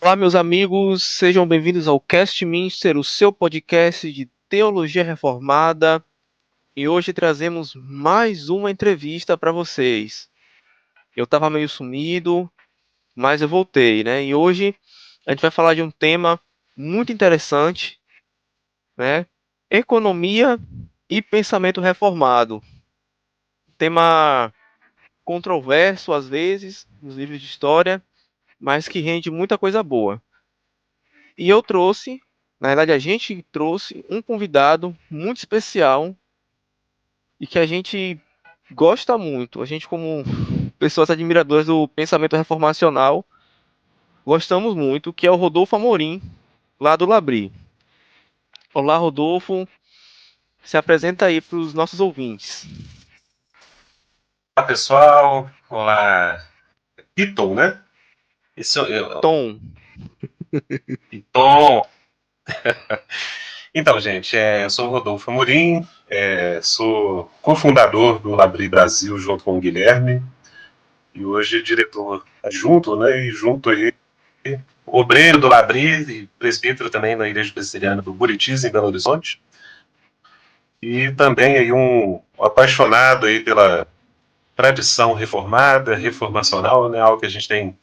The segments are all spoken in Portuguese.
Olá, meus amigos, sejam bem-vindos ao Cast Minster, o seu podcast de teologia reformada. E hoje trazemos mais uma entrevista para vocês. Eu estava meio sumido, mas eu voltei, né? E hoje a gente vai falar de um tema muito interessante, né? Economia e pensamento reformado. Tema controverso às vezes nos livros de história, mas que rende muita coisa boa. E eu trouxe, na verdade a gente trouxe um convidado muito especial e que a gente gosta muito. A gente, como pessoas admiradoras do pensamento reformacional, gostamos muito, que é o Rodolfo Amorim, lá do Labri. Olá, Rodolfo, se apresenta aí para os nossos ouvintes. Olá, pessoal. Olá, Piton, né? Tom. Piton. Então, gente, eu sou o Rodolfo Amorim, sou cofundador do Labri Brasil junto com o Guilherme e hoje diretor adjunto, né? E junto aí, obreiro do Labri e presbítero também na Igreja Presbiteriana do Buritis, em Belo Horizonte. E também aí um apaixonado aí pela tradição reformada, reformacional, né? Algo que a gente tem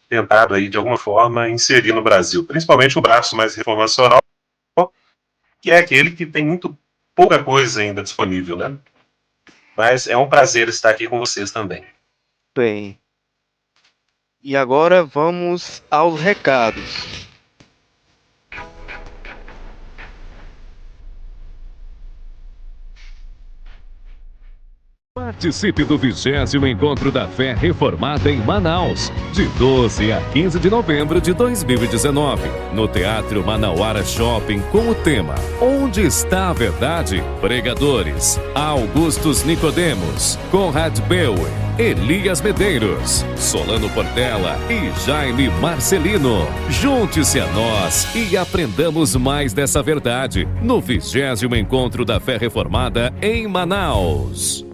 tentado aí de alguma forma inserir no Brasil, principalmente o braço mais reformacional, que é aquele que tem muito pouca coisa ainda disponível, né? Mas é um prazer estar aqui com vocês também. Bem, e agora vamos aos recados. Participe do 20º Encontro da Fé Reformada em Manaus, de 12 a 15 de novembro de 2019, no Teatro Manauara Shopping, com o tema Onde está a Verdade? Pregadores: Augustus Nicodemos, Conrad Beuer, Elias Medeiros, Solano Portela e Jaime Marcelino. Junte-se a nós e aprendamos mais dessa verdade no 20º Encontro da Fé Reformada em Manaus.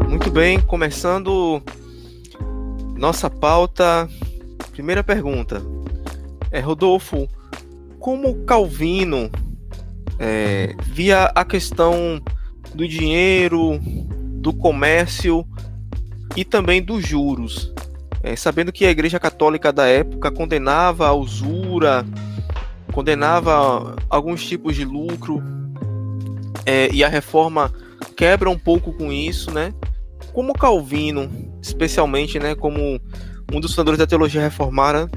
Muito bem, começando nossa pauta. Primeira pergunta. Rodolfo, como Calvino via a questão do dinheiro, do comércio e também dos juros, sabendo que a Igreja Católica da época condenava a usura, condenava alguns tipos de lucro, e a reforma quebra um pouco com isso, né? Como Calvino, especialmente, né, como um dos fundadores da teologia reformada,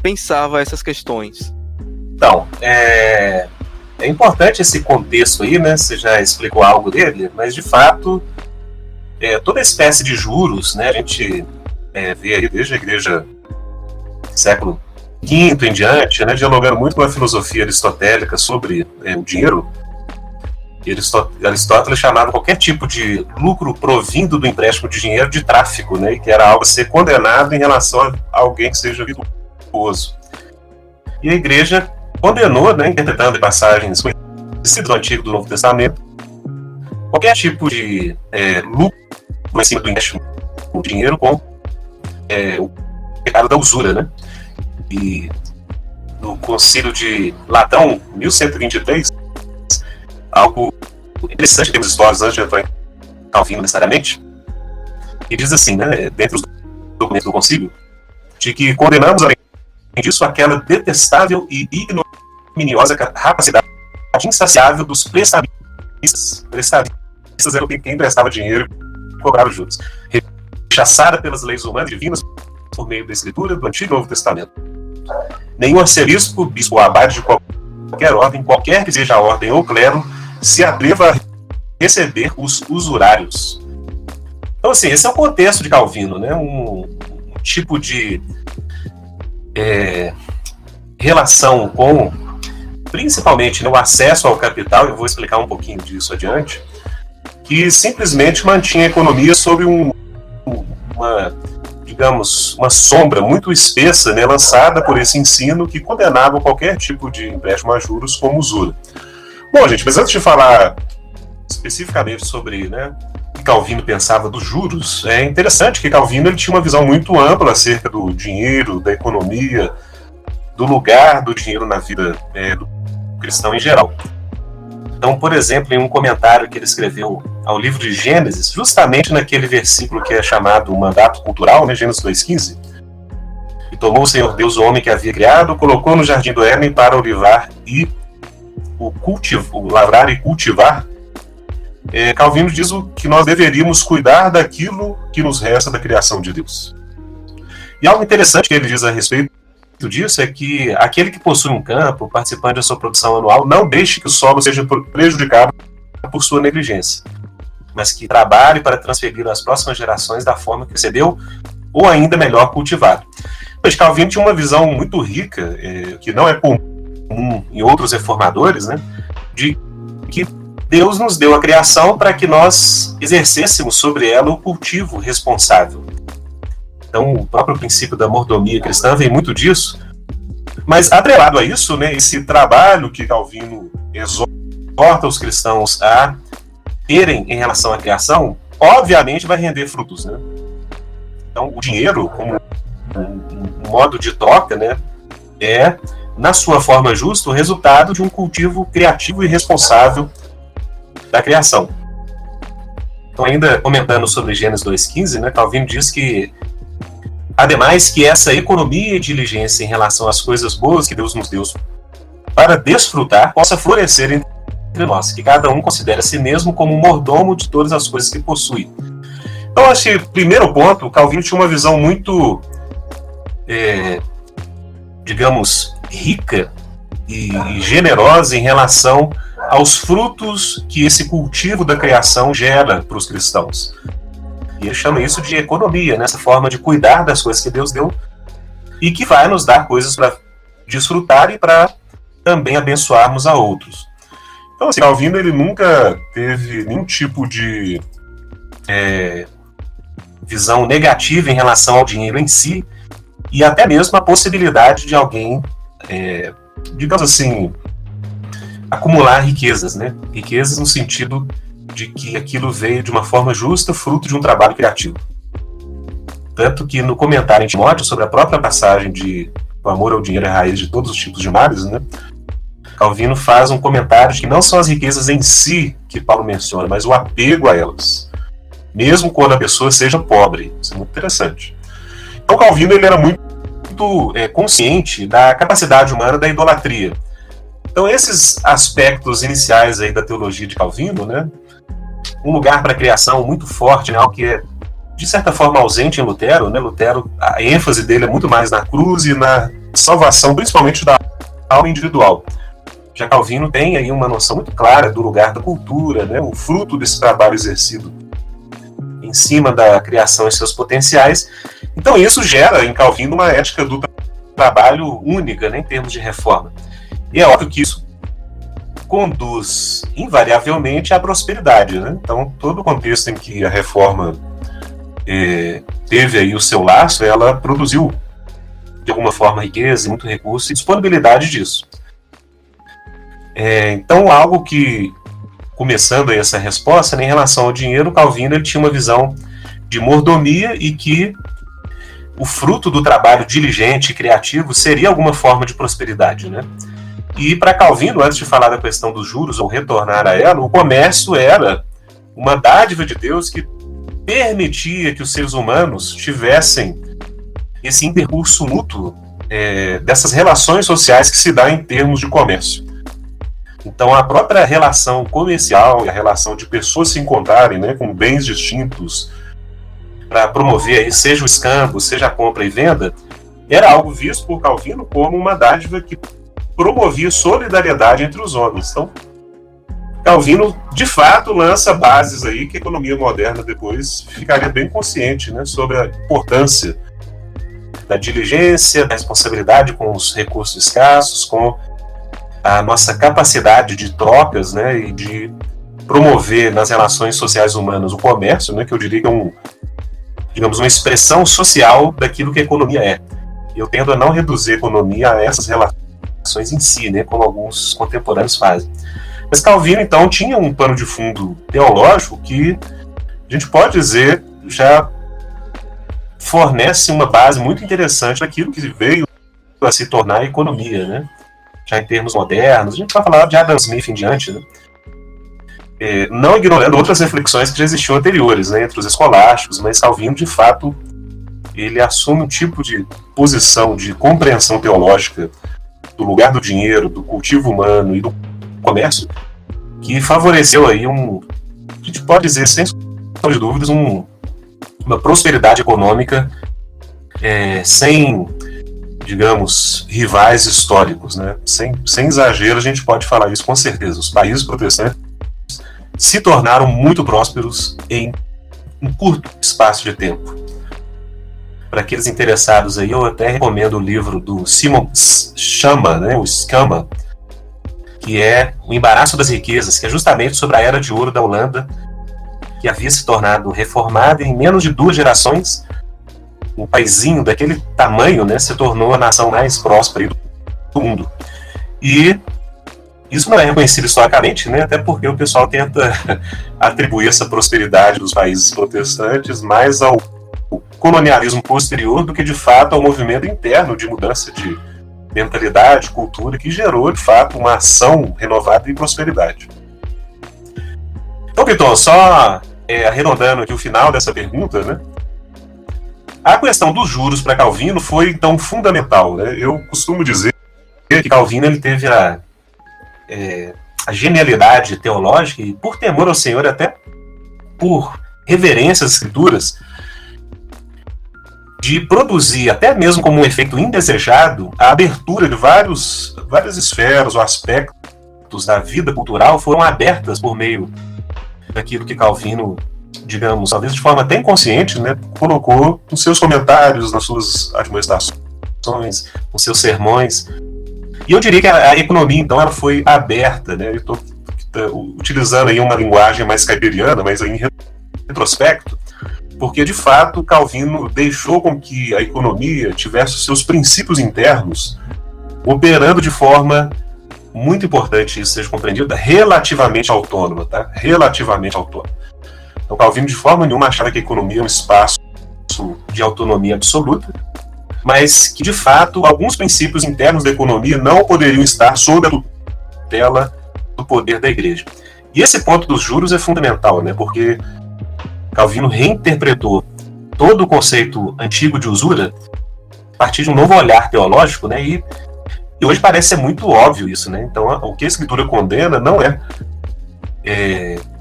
pensava essas questões? Então, é importante esse contexto aí, né? Você já explicou algo dele, mas de fato, toda espécie de juros, né? A gente vê aí desde a Igreja século V em diante, né? Dialogando muito com a filosofia aristotélica sobre o dinheiro. Aristóteles chamava qualquer tipo de lucro provindo do empréstimo de dinheiro de tráfico, né? E que era algo a ser condenado em relação a alguém que seja virtuoso. E a Igreja condenou, né, interpretando passagens conhecidas do Antigo e do Novo Testamento, qualquer tipo de lucro em cima do empréstimo de dinheiro com o pecado da usura, né? E no Concílio de Latão, 1123, algo interessante em termos históricos, antes de entrar em Calvino necessariamente, e diz assim, né, dentro dos documentos do concílio, de que condenamos, além disso, aquela detestável e ignominiosa capacidade insaciável dos prestamistas. Prestamistas eram quem prestava dinheiro e cobrava juros. Rechaçada pelas leis humanas e divinas por meio da escritura do Antigo e Novo Testamento. Nenhum arcebispo, bispo ou abade de qualquer ordem, qualquer que seja a ordem ou clero, se atreva a receber os usurários. Então, assim, esse é o contexto de Calvino, né? Um tipo de relação com, principalmente, né, o acesso ao capital, eu vou explicar um pouquinho disso adiante, que simplesmente mantinha a economia sob uma digamos, uma sombra muito espessa, né, lançada por esse ensino que condenava qualquer tipo de empréstimo a juros como usura. Bom, gente, mas antes de falar especificamente sobre, né, o que Calvino pensava dos juros, é interessante que Calvino ele tinha uma visão muito ampla acerca do dinheiro, da economia, do lugar do dinheiro na vida do cristão em geral. Então, por exemplo, em um comentário que ele escreveu ao livro de Gênesis, justamente naquele versículo que é chamado Mandato Cultural, né, Gênesis 2,15, e tomou o Senhor Deus o homem que havia criado, colocou no jardim do Éden para o lavrar e cultivar. Calvino diz que nós deveríamos cuidar daquilo que nos resta da criação de Deus. E algo interessante que ele diz a respeito disso é que aquele que possui um campo, participante da sua produção anual, não deixe que o solo seja prejudicado por sua negligência, mas que trabalhe para transferir às próximas gerações da forma que recebeu, ou ainda melhor, cultivado. Mas Calvino tinha uma visão muito rica, que não é comum em outros reformadores, né, de que Deus nos deu a criação para que nós exercêssemos sobre ela o cultivo responsável. Então, o próprio princípio da mordomia cristã vem muito disso. Mas, atrelado a isso, né, esse trabalho que Calvino exorta os cristãos a terem em relação à criação, obviamente vai render frutos, né? Então, o dinheiro, como um modo de troca, né, é, na sua forma justa, o resultado de um cultivo criativo e responsável da criação. Então, ainda comentando sobre Gênesis 2,15, né, Calvino diz que ademais que essa economia e diligência em relação às coisas boas que Deus nos deu para desfrutar possa florescer entre nós, que cada um considere a si mesmo como um mordomo de todas as coisas que possui. Então, esse primeiro ponto, Calvino tinha uma visão muito, digamos, rica e generosa em relação aos frutos que esse cultivo da criação gera para os cristãos. E ele chama isso de economia, nessa forma de cuidar das coisas que Deus deu e que vai nos dar coisas para desfrutar e para também abençoarmos a outros. Então, assim, Calvino ele nunca teve nenhum tipo de visão negativa em relação ao dinheiro em si e até mesmo a possibilidade de alguém, digamos assim, acumular riquezas, né? Riquezas no sentido de que aquilo veio de uma forma justa, fruto de um trabalho criativo. Tanto que no comentário em Timóteo sobre a própria passagem de o amor ao dinheiro é a raiz de todos os tipos de males, né, Calvino faz um comentário de que não são as riquezas em si que Paulo menciona, mas o apego a elas, mesmo quando a pessoa seja pobre. Isso é muito interessante. Então Calvino ele era muito consciente da capacidade humana da idolatria. Então esses aspectos iniciais aí da teologia de Calvino, né, um lugar para a criação muito forte, né, algo que é, de certa forma, ausente em Lutero, né? Lutero, a ênfase dele é muito mais na cruz e na salvação, principalmente da alma individual. Já Calvino tem aí uma noção muito clara do lugar da cultura, né, o fruto desse trabalho exercido em cima da criação e seus potenciais. Então isso gera em Calvino uma ética do trabalho única, né, em termos de reforma. E é óbvio que isso conduz invariavelmente à prosperidade, né? Então, todo o contexto em que a reforma teve aí o seu laço, ela produziu de alguma forma riqueza, muito recurso e disponibilidade disso. Então, algo que, começando aí essa resposta, né, em relação ao dinheiro, Calvino ele tinha uma visão de mordomia e que o fruto do trabalho diligente e criativo seria alguma forma de prosperidade, né? E para Calvino, antes de falar da questão dos juros ou retornar a ela, o comércio era uma dádiva de Deus que permitia que os seres humanos tivessem esse intercurso mútuo dessas relações sociais que se dá em termos de comércio. Então a própria relação comercial e a relação de pessoas se encontrarem, né, com bens distintos para promover aí, seja o escambo, seja a compra e venda, era algo visto por Calvino como uma dádiva que promovia solidariedade entre os homens. Então, Calvino, de fato, lança bases aí que a economia moderna depois ficaria bem consciente, né, sobre a importância da diligência, da responsabilidade com os recursos escassos, com a nossa capacidade de trocas, né, e de promover nas relações sociais humanas o comércio, né, que eu diria que digamos, uma expressão social daquilo que a economia é. Eu tendo a não reduzir a economia a essas relações em si, né, como alguns contemporâneos fazem. Mas Calvino, então, tinha um pano de fundo teológico que a gente pode dizer já fornece uma base muito interessante daquilo que veio a se tornar a economia, né? Já em termos modernos, a gente vai falar de Adam Smith em diante, né? Não ignorando outras reflexões que já existiam anteriores, né, entre os escolásticos, mas Calvino, de fato, ele assume um tipo de posição de compreensão teológica do lugar do dinheiro, do cultivo humano e do comércio, que favoreceu aí a gente pode dizer, sem sombra de dúvidas, uma prosperidade econômica sem, digamos, rivais históricos, né? Sem exagero, a gente pode falar isso com certeza. Os países protestantes se tornaram muito prósperos em um curto espaço de tempo. Para aqueles interessados aí, eu até recomendo o livro do Simon Schama, né, o Schama, que é O Embaraço das Riquezas, que é justamente sobre a Era de Ouro da Holanda, que havia se tornado reformada em menos de 2 gerações. Um paizinho daquele tamanho, né, se tornou a nação mais próspera do mundo. E isso não é reconhecido historicamente, né, até porque o pessoal tenta atribuir essa prosperidade dos países protestantes mais ao colonialismo posterior do que, de fato, ao movimento interno de mudança de mentalidade, cultura, que gerou, de fato, uma ação renovada e prosperidade. Então, Piton, só arredondando aqui o final dessa pergunta, né? A questão dos juros para Calvino foi, então, fundamental, né? Eu costumo dizer que Calvino ele teve a genialidade teológica e, por temor ao Senhor, até por reverência às Escrituras, de produzir, até mesmo como um efeito indesejado, a abertura de várias esferas ou aspectos da vida cultural foram abertas por meio daquilo que Calvino, digamos, talvez de forma até inconsciente, né, colocou nos seus comentários, nas suas admoestações, nos seus sermões. E eu diria que a economia, então, ela foi aberta, né? Eu estou utilizando aí uma linguagem mais caipiriana, mas aí em retrospecto, porque, de fato, Calvino deixou com que a economia tivesse os seus princípios internos operando de forma muito importante, isso seja compreendido, relativamente autônoma, tá? Relativamente autônoma. Então, Calvino, de forma nenhuma, achava que a economia é um espaço de autonomia absoluta, mas que, de fato, alguns princípios internos da economia não poderiam estar sob a tutela do poder da igreja. E esse ponto dos juros é fundamental, né? Porque Calvino reinterpretou todo o conceito antigo de usura a partir de um novo olhar teológico, né? E hoje parece ser muito óbvio isso, né? Então, o que a Escritura condena não é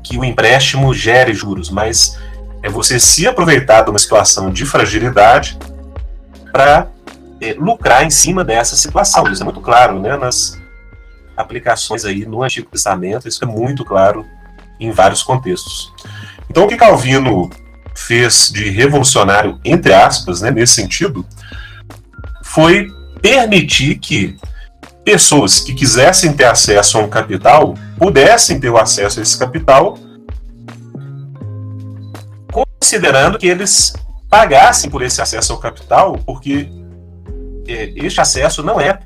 que o empréstimo gere juros, mas é você se aproveitar de uma situação de fragilidade para lucrar em cima dessa situação. Isso é muito claro, né? Nas aplicações aí no Antigo Testamento, isso é muito claro em vários contextos. Então, o que Calvino fez de revolucionário, entre aspas, né, nesse sentido, foi permitir que pessoas que quisessem ter acesso a um capital pudessem ter o acesso a esse capital, considerando que eles pagassem por esse acesso ao capital, porque este acesso não é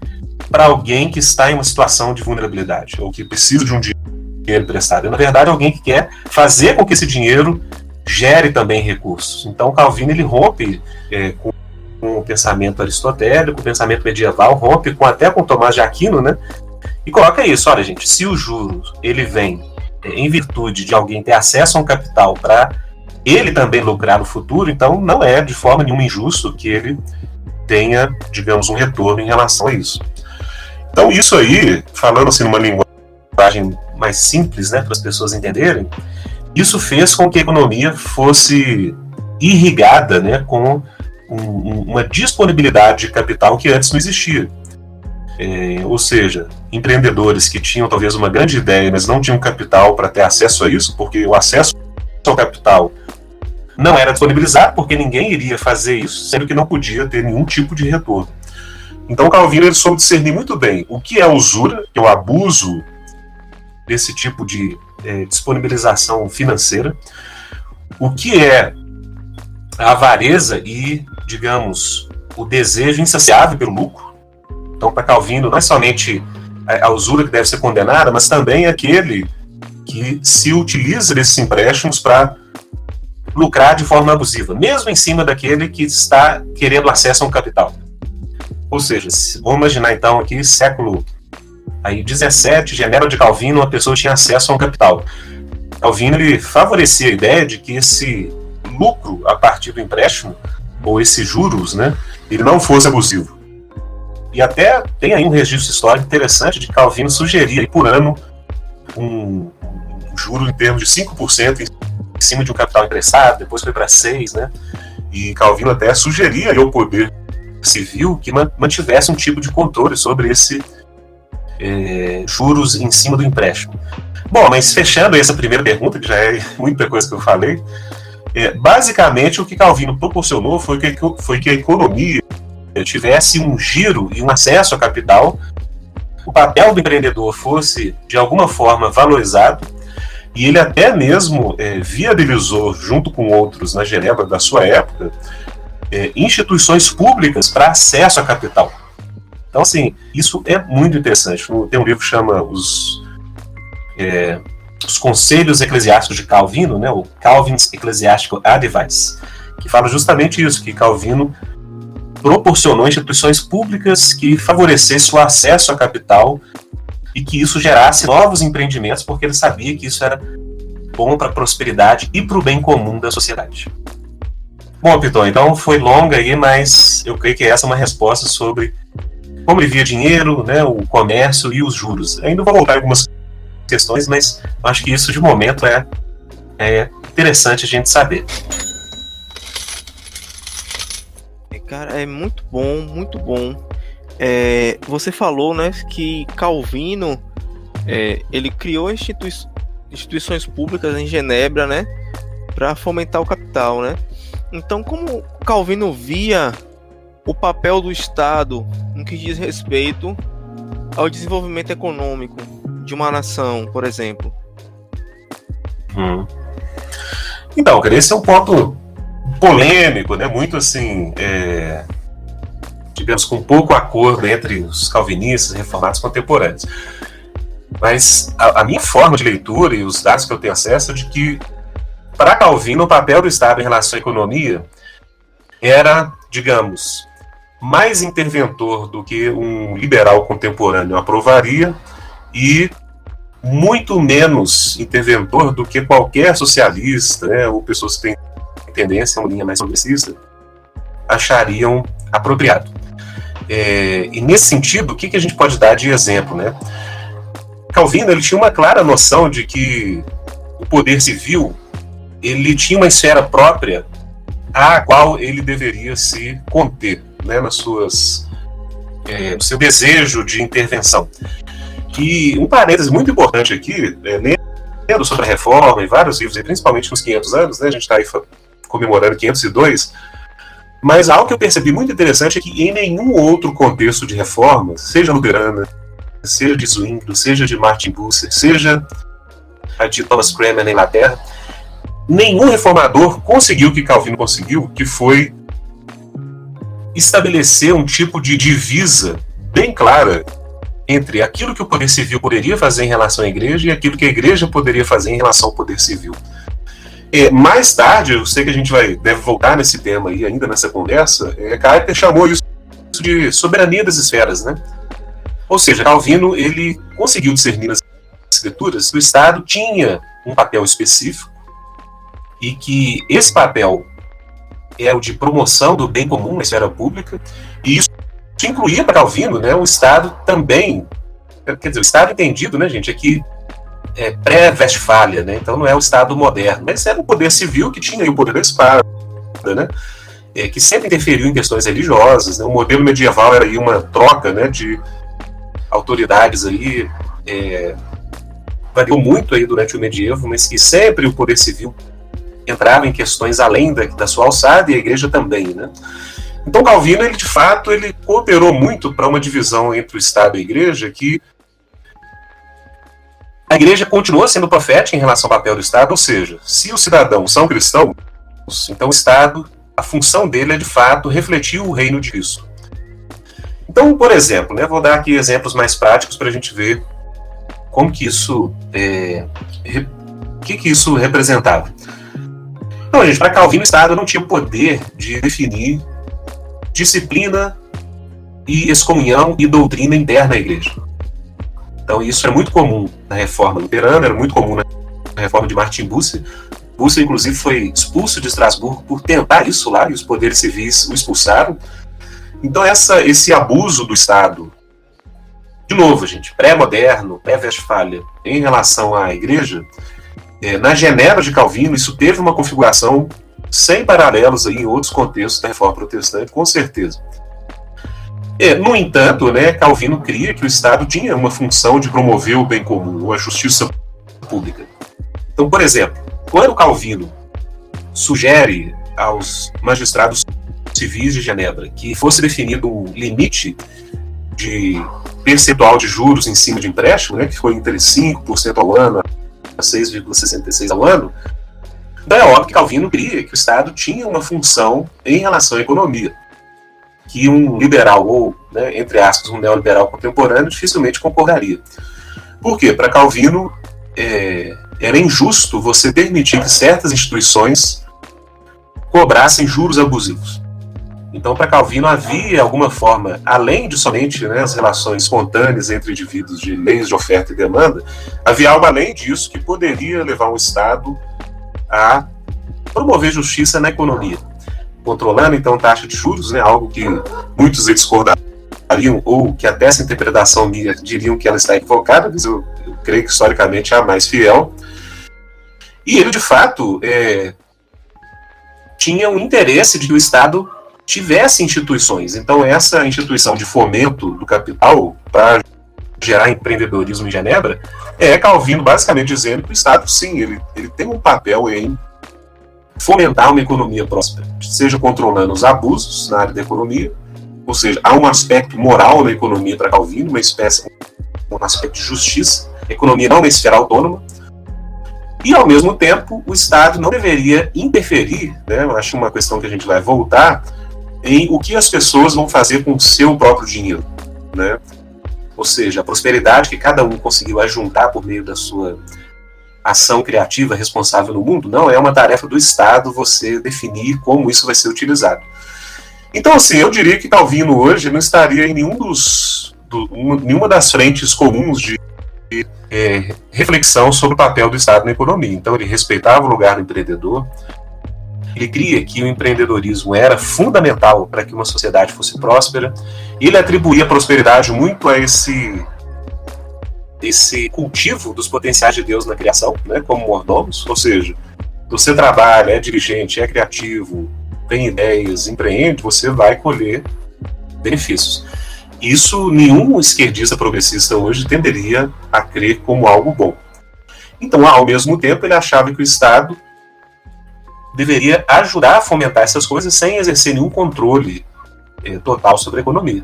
para alguém que está em uma situação de vulnerabilidade ou que precisa de um dinheiro emprestado. Na verdade, alguém que quer fazer com que esse dinheiro gere também recursos. Então, Calvino ele rompe com o pensamento aristotélico, o pensamento medieval, rompe até com Tomás de Aquino, né? E coloca isso, olha, gente, se o juro ele vem em virtude de alguém ter acesso a um capital para ele também lucrar no futuro, então não é de forma nenhuma injusto que ele tenha, digamos, um retorno em relação a isso. Então, isso aí, falando assim numa linguagem mais simples, né, para as pessoas entenderem, isso fez com que a economia fosse irrigada, né, com uma disponibilidade de capital que antes não existia. Ou seja, empreendedores que tinham talvez uma grande ideia, mas não tinham capital para ter acesso a isso, porque o acesso ao capital não era disponibilizado, porque ninguém iria fazer isso, sendo que não podia ter nenhum tipo de retorno. Então Calvino ele soube discernir muito bem o que é usura, que é o abuso desse tipo de disponibilização financeira, o que é a avareza e, digamos, o desejo insaciável pelo lucro. Então, para Calvino, não é somente a usura que deve ser condenada, mas também aquele que se utiliza desses empréstimos para lucrar de forma abusiva, mesmo em cima daquele que está querendo acesso a um capital. Ou seja, vamos imaginar então aqui, século aí, 17, Genebra de Calvino, uma pessoa tinha acesso a um capital. Calvino ele favorecia a ideia de que esse lucro a partir do empréstimo, ou esses juros, né, ele não fosse abusivo. E até tem aí um registro histórico interessante de que Calvino sugeria por ano um juro em termos de 5% em cima de um capital emprestado, depois foi para 6%, né? E Calvino até sugeria ao poder civil que mantivesse um tipo de controle sobre esse juros em cima do empréstimo. Bom, mas fechando essa primeira pergunta, que já é muita coisa que eu falei, basicamente o que Calvino proporcionou foi que a economia tivesse um giro e um acesso a capital, o papel do empreendedor fosse de alguma forma valorizado, e ele até mesmo viabilizou, junto com outros na Genebra da sua época, instituições públicas para acesso a capital. Então, assim, isso é muito interessante. Tem um livro que chama Os Conselhos Eclesiásticos de Calvino, né, o Calvin's Ecclesiastical Advice, que fala justamente isso, que Calvino proporcionou instituições públicas que favorecessem o acesso a capital e que isso gerasse novos empreendimentos, porque ele sabia que isso era bom para a prosperidade e para o bem comum da sociedade. Bom, Piton, então foi longa aí, mas eu creio que essa é uma resposta sobre como ele via dinheiro, né, o comércio e os juros. Ainda vou voltar em algumas questões, mas acho que isso de momento é interessante a gente saber. Cara, é muito bom, muito bom. Você falou, né, que Calvino ele criou instituições públicas em Genebra, né, para fomentar o capital, né? Então, como Calvino via o papel do Estado no que diz respeito ao desenvolvimento econômico de uma nação, por exemplo? Então, cara, esse é um ponto polêmico, né? Muito assim, digamos, com pouco acordo entre os calvinistas e reformados contemporâneos. Mas a minha forma de leitura e os dados que eu tenho acesso é de que, para Calvino, o papel do Estado em relação à economia era, digamos, mais interventor do que um liberal contemporâneo aprovaria e muito menos interventor do que qualquer socialista, né, ou pessoas que têm tendência a uma linha mais progressista, achariam apropriado. E nesse sentido, o que a gente pode dar de exemplo, né? Calvino ele tinha uma clara noção de que o poder civil ele tinha uma esfera própria à qual ele deveria se conter, né, nas suas, no seu desejo de intervenção. E um parêntese muito importante aqui, lendo sobre a reforma em vários livros, e principalmente nos 500 anos, né, a gente está aí comemorando 502, mas algo que eu percebi muito interessante é que em nenhum outro contexto de reforma, seja luterana, seja de Zwingli, seja de Martin Bucer, seja a de Thomas Cranmer na Inglaterra, nenhum reformador conseguiu o que Calvino conseguiu, que foi estabelecer um tipo de divisa bem clara entre aquilo que o poder civil poderia fazer em relação à igreja e aquilo que a igreja poderia fazer em relação ao poder civil. Mais tarde, eu sei que a gente deve voltar nesse tema aí ainda nessa conversa, Kuyper chamou isso de soberania das esferas, né? Ou seja, Calvino ele conseguiu discernir nas escrituras que o Estado tinha um papel específico e que esse papel é o de promoção do bem comum na esfera pública, e isso incluía para Calvino, né, o Estado também, quer dizer, o Estado entendido, né, gente, aqui pré-Westfália, né, então não é o Estado moderno, mas era um poder civil que tinha aí o poder da espada, né, que sempre interferiu em questões religiosas, né, o modelo medieval era aí uma troca, né, de autoridades aí, variou muito aí durante o medievo, mas que sempre o poder civil entrava em questões além da sua alçada, e a igreja também, né? Então Calvino, ele de fato, ele cooperou muito para uma divisão entre o Estado e a igreja, que a igreja continua sendo profética em relação ao papel do Estado, ou seja, se os cidadãos são cristãos, então o Estado a função dele é, de fato, refletir o reino de Cristo. Então, por exemplo, né, vou dar aqui exemplos mais práticos para a gente ver como que isso, o que isso representava. Então, gente, para Calvino, o Estado não tinha poder de definir disciplina e excomunhão e doutrina interna à Igreja. Então, isso era muito comum na Reforma Luterana, era muito comum na Reforma de Martin Bucer. Bucer, inclusive, foi expulso de Estrasburgo por tentar isso lá, e os poderes civis o expulsaram. Então, esse abuso do Estado, de novo, gente, pré-moderno, pré-Westfália, em relação à Igreja, na Genebra de Calvino, isso teve uma configuração sem paralelos aí em outros contextos da Reforma Protestante, com certeza. No entanto, né, Calvino cria que o Estado tinha uma função de promover o bem comum, a justiça pública. Então, por exemplo, quando Calvino sugere aos magistrados civis de Genebra que fosse definido um limite de percentual de juros em cima de empréstimo, né, que foi entre 5% ao ano a 6,66% ao ano, então é óbvio que Calvino cria que o Estado tinha uma função em relação à economia, que um liberal, ou, né, entre aspas, um neoliberal contemporâneo, dificilmente concordaria. Por quê? Para Calvino, era injusto você permitir que certas instituições cobrassem juros abusivos. Então, para Calvino, havia alguma forma, além de somente, né, as relações espontâneas entre indivíduos de leis de oferta e demanda, havia algo além disso que poderia levar o Estado a promover justiça na economia, controlando, então, taxa de juros, né, algo que muitos discordariam, ou que até essa interpretação minha diriam que ela está equivocada, mas eu creio que historicamente é a mais fiel. E ele, de fato, tinha um interesse de que o Estado tivesse instituições. Então, essa instituição de fomento do capital para gerar empreendedorismo em Genebra Calvino basicamente dizendo que o Estado, sim, ele tem um papel em fomentar uma economia próspera, seja controlando os abusos na área da economia, ou seja, há um aspecto moral na economia para Calvino, um aspecto de justiça. A economia não é uma esfera autônoma. E, ao mesmo tempo, o Estado não deveria interferir, né, eu acho uma questão que a gente vai voltar, em o que as pessoas vão fazer com o seu próprio dinheiro, né? Ou seja, a prosperidade que cada um conseguiu ajuntar por meio da sua ação criativa responsável no mundo, não é uma tarefa do Estado você definir como isso vai ser utilizado. Então, assim, eu diria que Calvino hoje não estaria em nenhuma das frentes comuns de reflexão sobre o papel do Estado na economia. Então, ele respeitava o lugar do empreendedor, ele cria que o empreendedorismo era fundamental para que uma sociedade fosse próspera, e ele atribuía a prosperidade muito a esse cultivo dos potenciais de Deus na criação, né, como mordomos, ou seja, você trabalha, é dirigente, é criativo, tem ideias, empreende, você vai colher benefícios. Isso nenhum esquerdista progressista hoje tenderia a crer como algo bom. Então, ao mesmo tempo, ele achava que o Estado deveria ajudar a fomentar essas coisas sem exercer nenhum controle total sobre a economia.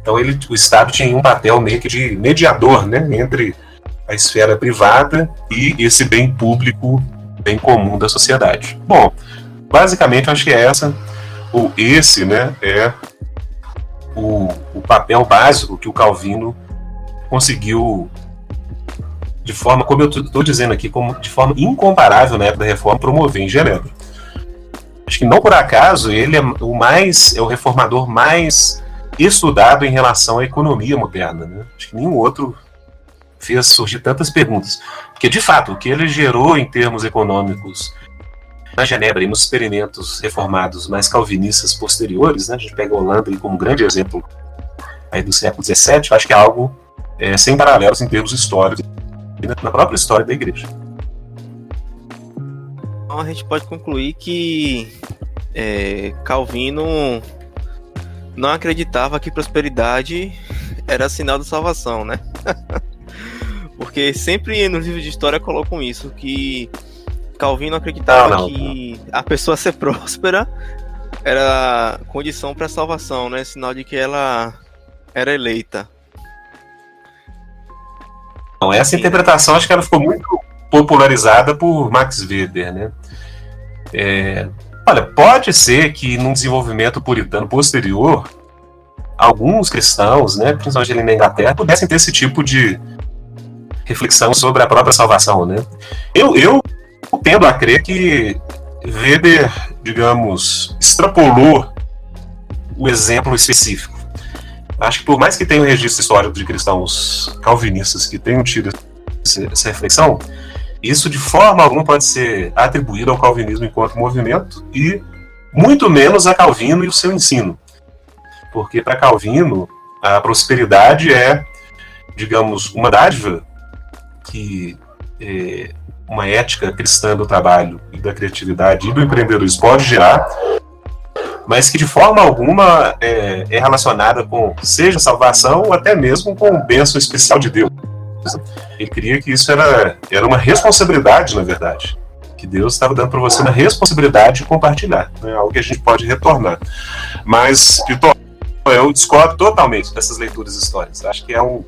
Então, o Estado tinha um papel meio que de mediador, né, entre a esfera privada e esse bem público, bem comum da sociedade. Bom, basicamente, acho que esse, né, é o papel básico que o Calvino conseguiu, de forma, como eu estou dizendo aqui, de forma incomparável na época da Reforma, promover em Genebra. Acho que não por acaso ele é o reformador mais estudado em relação à economia moderna, né? Acho que nenhum outro fez surgir tantas perguntas. Porque, de fato, o que ele gerou em termos econômicos na Genebra e nos experimentos reformados mais calvinistas posteriores, né? A gente pega a Holanda aí como um grande exemplo aí do século XVII, acho que é algo sem paralelos em termos históricos, na própria história da Igreja. Então a gente pode concluir que Calvino não acreditava que prosperidade era sinal de salvação, né? Porque sempre nos livros de história colocam isso, que Calvino acreditava que a pessoa ser próspera era condição para salvação, né? Sinal de que ela era eleita. Essa interpretação, acho que ela ficou muito popularizada por Max Weber, né? Olha, pode ser que num desenvolvimento puritano posterior, alguns cristãos, né, principalmente ali na Inglaterra, pudessem ter esse tipo de reflexão sobre a própria salvação, né? Eu tendo a crer que Weber, digamos, extrapolou o exemplo específico. Acho que por mais que tenha um registro histórico de cristãos calvinistas que tenham tido essa reflexão, isso de forma alguma pode ser atribuído ao calvinismo enquanto movimento e muito menos a Calvino e o seu ensino. Porque para Calvino a prosperidade é, digamos, uma dádiva que uma ética cristã do trabalho e da criatividade e do empreendedorismo pode gerar, mas que de forma alguma é relacionada com, seja salvação ou até mesmo com bênção especial de Deus. Ele queria que isso era uma responsabilidade, na verdade, que Deus estava dando para você uma responsabilidade de compartilhar, né? Algo que a gente pode retornar. Mas, eu discordo totalmente dessas leituras históricas. Acho que é um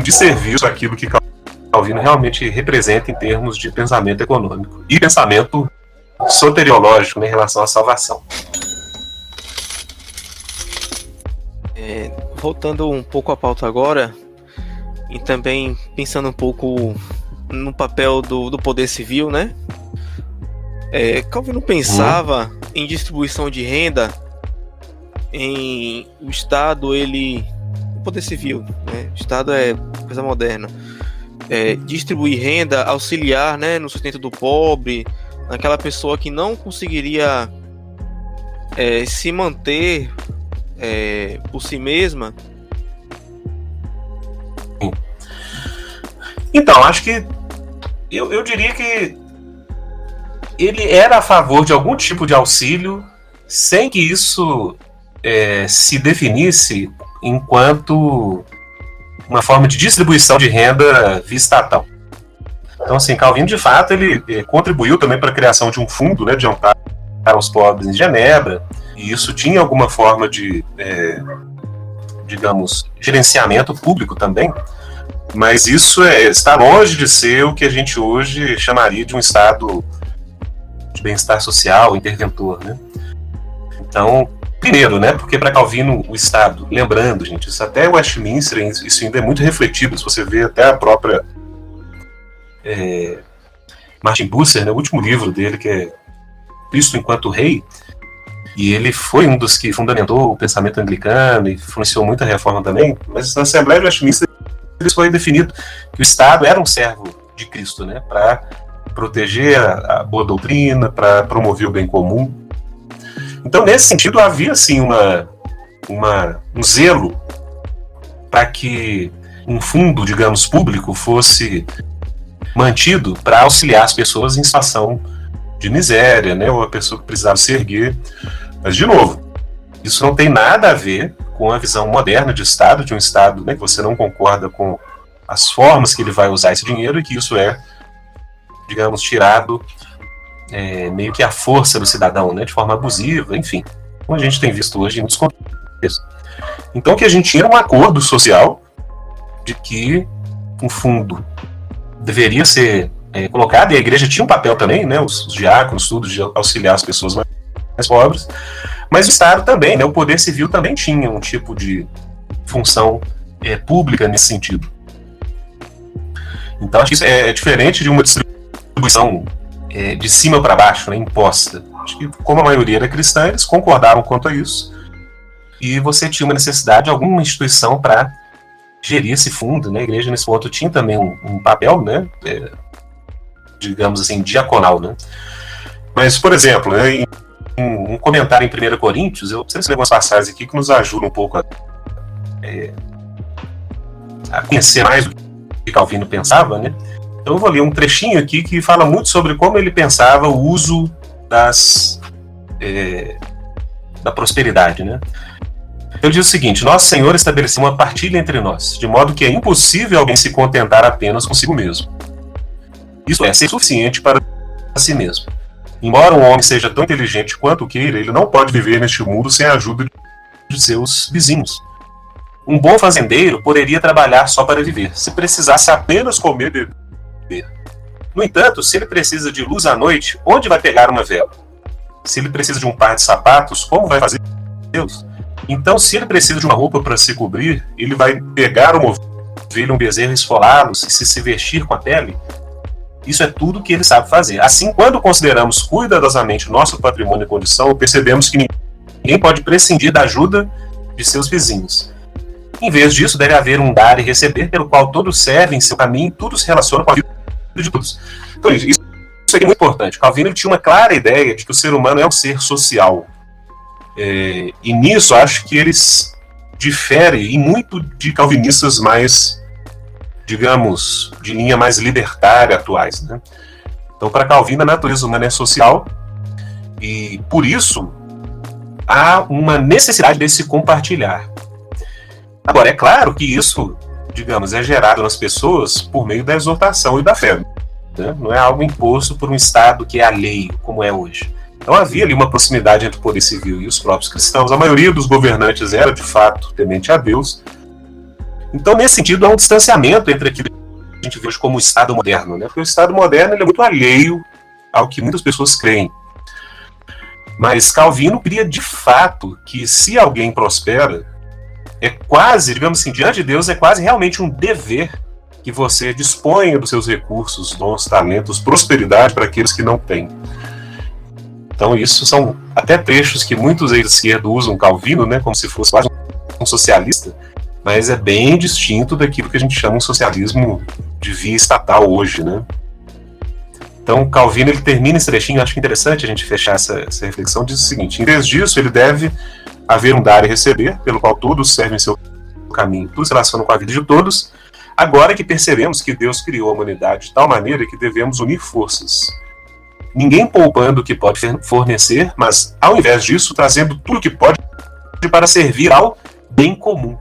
desserviço aquilo que Calvino realmente representa em termos de pensamento econômico e pensamento soteriológico, né, em relação à salvação. Voltando um pouco à pauta agora, e também pensando um pouco no papel do poder civil, né? Calvino pensava em distribuição de renda, em o Estado, o poder civil, né? O Estado é coisa moderna. Distribuir renda, auxiliar, né, no sustento do pobre, naquela pessoa que não conseguiria se manter por si mesma. Então, acho que eu diria que ele era a favor de algum tipo de auxílio sem que isso se definisse enquanto uma forma de distribuição de renda via estatal. Então, assim, Calvino, de fato, ele contribuiu também para a criação de um fundo, né, de amparo aos pobres em Genebra, e isso tinha alguma forma de, digamos, gerenciamento público também, mas isso está longe de ser o que a gente hoje chamaria de um estado de bem-estar social, interventor, né? Então, primeiro, né, porque para Calvino o Estado, lembrando, gente, isso até Westminster, isso ainda é muito refletido, se você vê até a própria Martin Bucer, né, o último livro dele, que é Cristo enquanto Rei, e ele foi um dos que fundamentou o pensamento anglicano e influenciou muito a reforma também, mas na Assembleia de Westminster isso foi definido que o Estado era um servo de Cristo, né, para proteger a boa doutrina, para promover o bem comum. Então, nesse sentido, havia sim um zelo para que um fundo, digamos, público fosse mantido para auxiliar as pessoas em situação de miséria, né, ou a pessoa que precisava se erguer. Mas, de novo, isso não tem nada a ver com a visão moderna de Estado, de um Estado, né, que você não concorda com as formas que ele vai usar esse dinheiro e que isso digamos, tirado meio que a força do cidadão, né, de forma abusiva, enfim, como a gente tem visto hoje em muitos contextos. Então, o que a gente tinha era um acordo social de que um fundo deveria ser colocado, e a igreja tinha um papel também, né, os diáconos, tudo, de auxiliar as pessoas mais pobres, mas o Estado também, né, o poder civil também tinha um tipo de função pública nesse sentido. Então, acho que isso é diferente de uma distribuição de cima para baixo, né, imposta. Acho que, como a maioria era cristã, eles concordaram quanto a isso, e você tinha uma necessidade de alguma instituição para gerir esse fundo, né? A igreja, nesse ponto, tinha também um papel, né, digamos assim, diaconal, né? Mas, por exemplo, né, em um comentário em 1 Coríntios, eu preciso ler umas passagens aqui que nos ajudam um pouco a conhecer mais do que Calvino pensava, né? Então eu vou ler um trechinho aqui que fala muito sobre como ele pensava o uso da prosperidade, né? Ele diz o seguinte: Nosso Senhor estabeleceu uma partilha entre nós, de modo que é impossível alguém se contentar apenas consigo mesmo. Isso é ser suficiente para si mesmo. Embora um homem seja tão inteligente quanto queira, ele não pode viver neste mundo sem a ajuda de seus vizinhos. Um bom fazendeiro poderia trabalhar só para viver, se precisasse apenas comer e beber. No entanto, se ele precisa de luz à noite, onde vai pegar uma vela? Se ele precisa de um par de sapatos, como vai fazer Deus? Então, se ele precisa de uma roupa para se cobrir, ele vai pegar uma ovelha, um bezerro, esfolá-los e se vestir com a pele. Isso é tudo que ele sabe fazer. Assim, quando consideramos cuidadosamente o nosso patrimônio e condição, percebemos que ninguém pode prescindir da ajuda de seus vizinhos. Em vez disso, deve haver um dar e receber, pelo qual todos servem em seu caminho e tudo se relaciona com a vida de todos. Então, isso aqui é muito importante. Calvino tinha uma clara ideia de que o ser humano é um ser social. E nisso, acho que eles diferem muito de calvinistas mais, digamos, de linha mais libertária atuais, né? Então, para Calvino, a natureza humana é social e, por isso, há uma necessidade de se compartilhar. Agora, é claro que isso, digamos, é gerado nas pessoas por meio da exortação e da fé, né? Não é algo imposto por um Estado que é alheio, como é hoje. Então havia ali uma proximidade entre o poder civil e os próprios cristãos. A maioria dos governantes era, de fato, temente a Deus. Então, nesse sentido, há um distanciamento entre aquilo que a gente vê hoje como o Estado moderno, né? Porque o Estado moderno ele é muito alheio ao que muitas pessoas creem. Mas Calvino cria, de fato, que se alguém prospera, é quase, digamos assim, diante de Deus, é quase realmente um dever que você disponha dos seus recursos, dons, talentos, prosperidade para aqueles que não têm. Então isso são até trechos que muitos aí da esquerda usam Calvino, né, como se fosse quase um socialista, mas é bem distinto daquilo que a gente chama um socialismo de via estatal hoje, né? Então Calvino ele termina esse trechinho, acho que interessante a gente fechar essa reflexão, diz o seguinte: em vez disso, ele deve haver um dar e receber, pelo qual todos servem seu caminho, tudo se relaciona com a vida de todos, agora que percebemos que Deus criou a humanidade de tal maneira que devemos unir forças. Ninguém poupando o que pode fornecer, mas, ao invés disso, trazendo tudo o que pode para servir ao bem comum.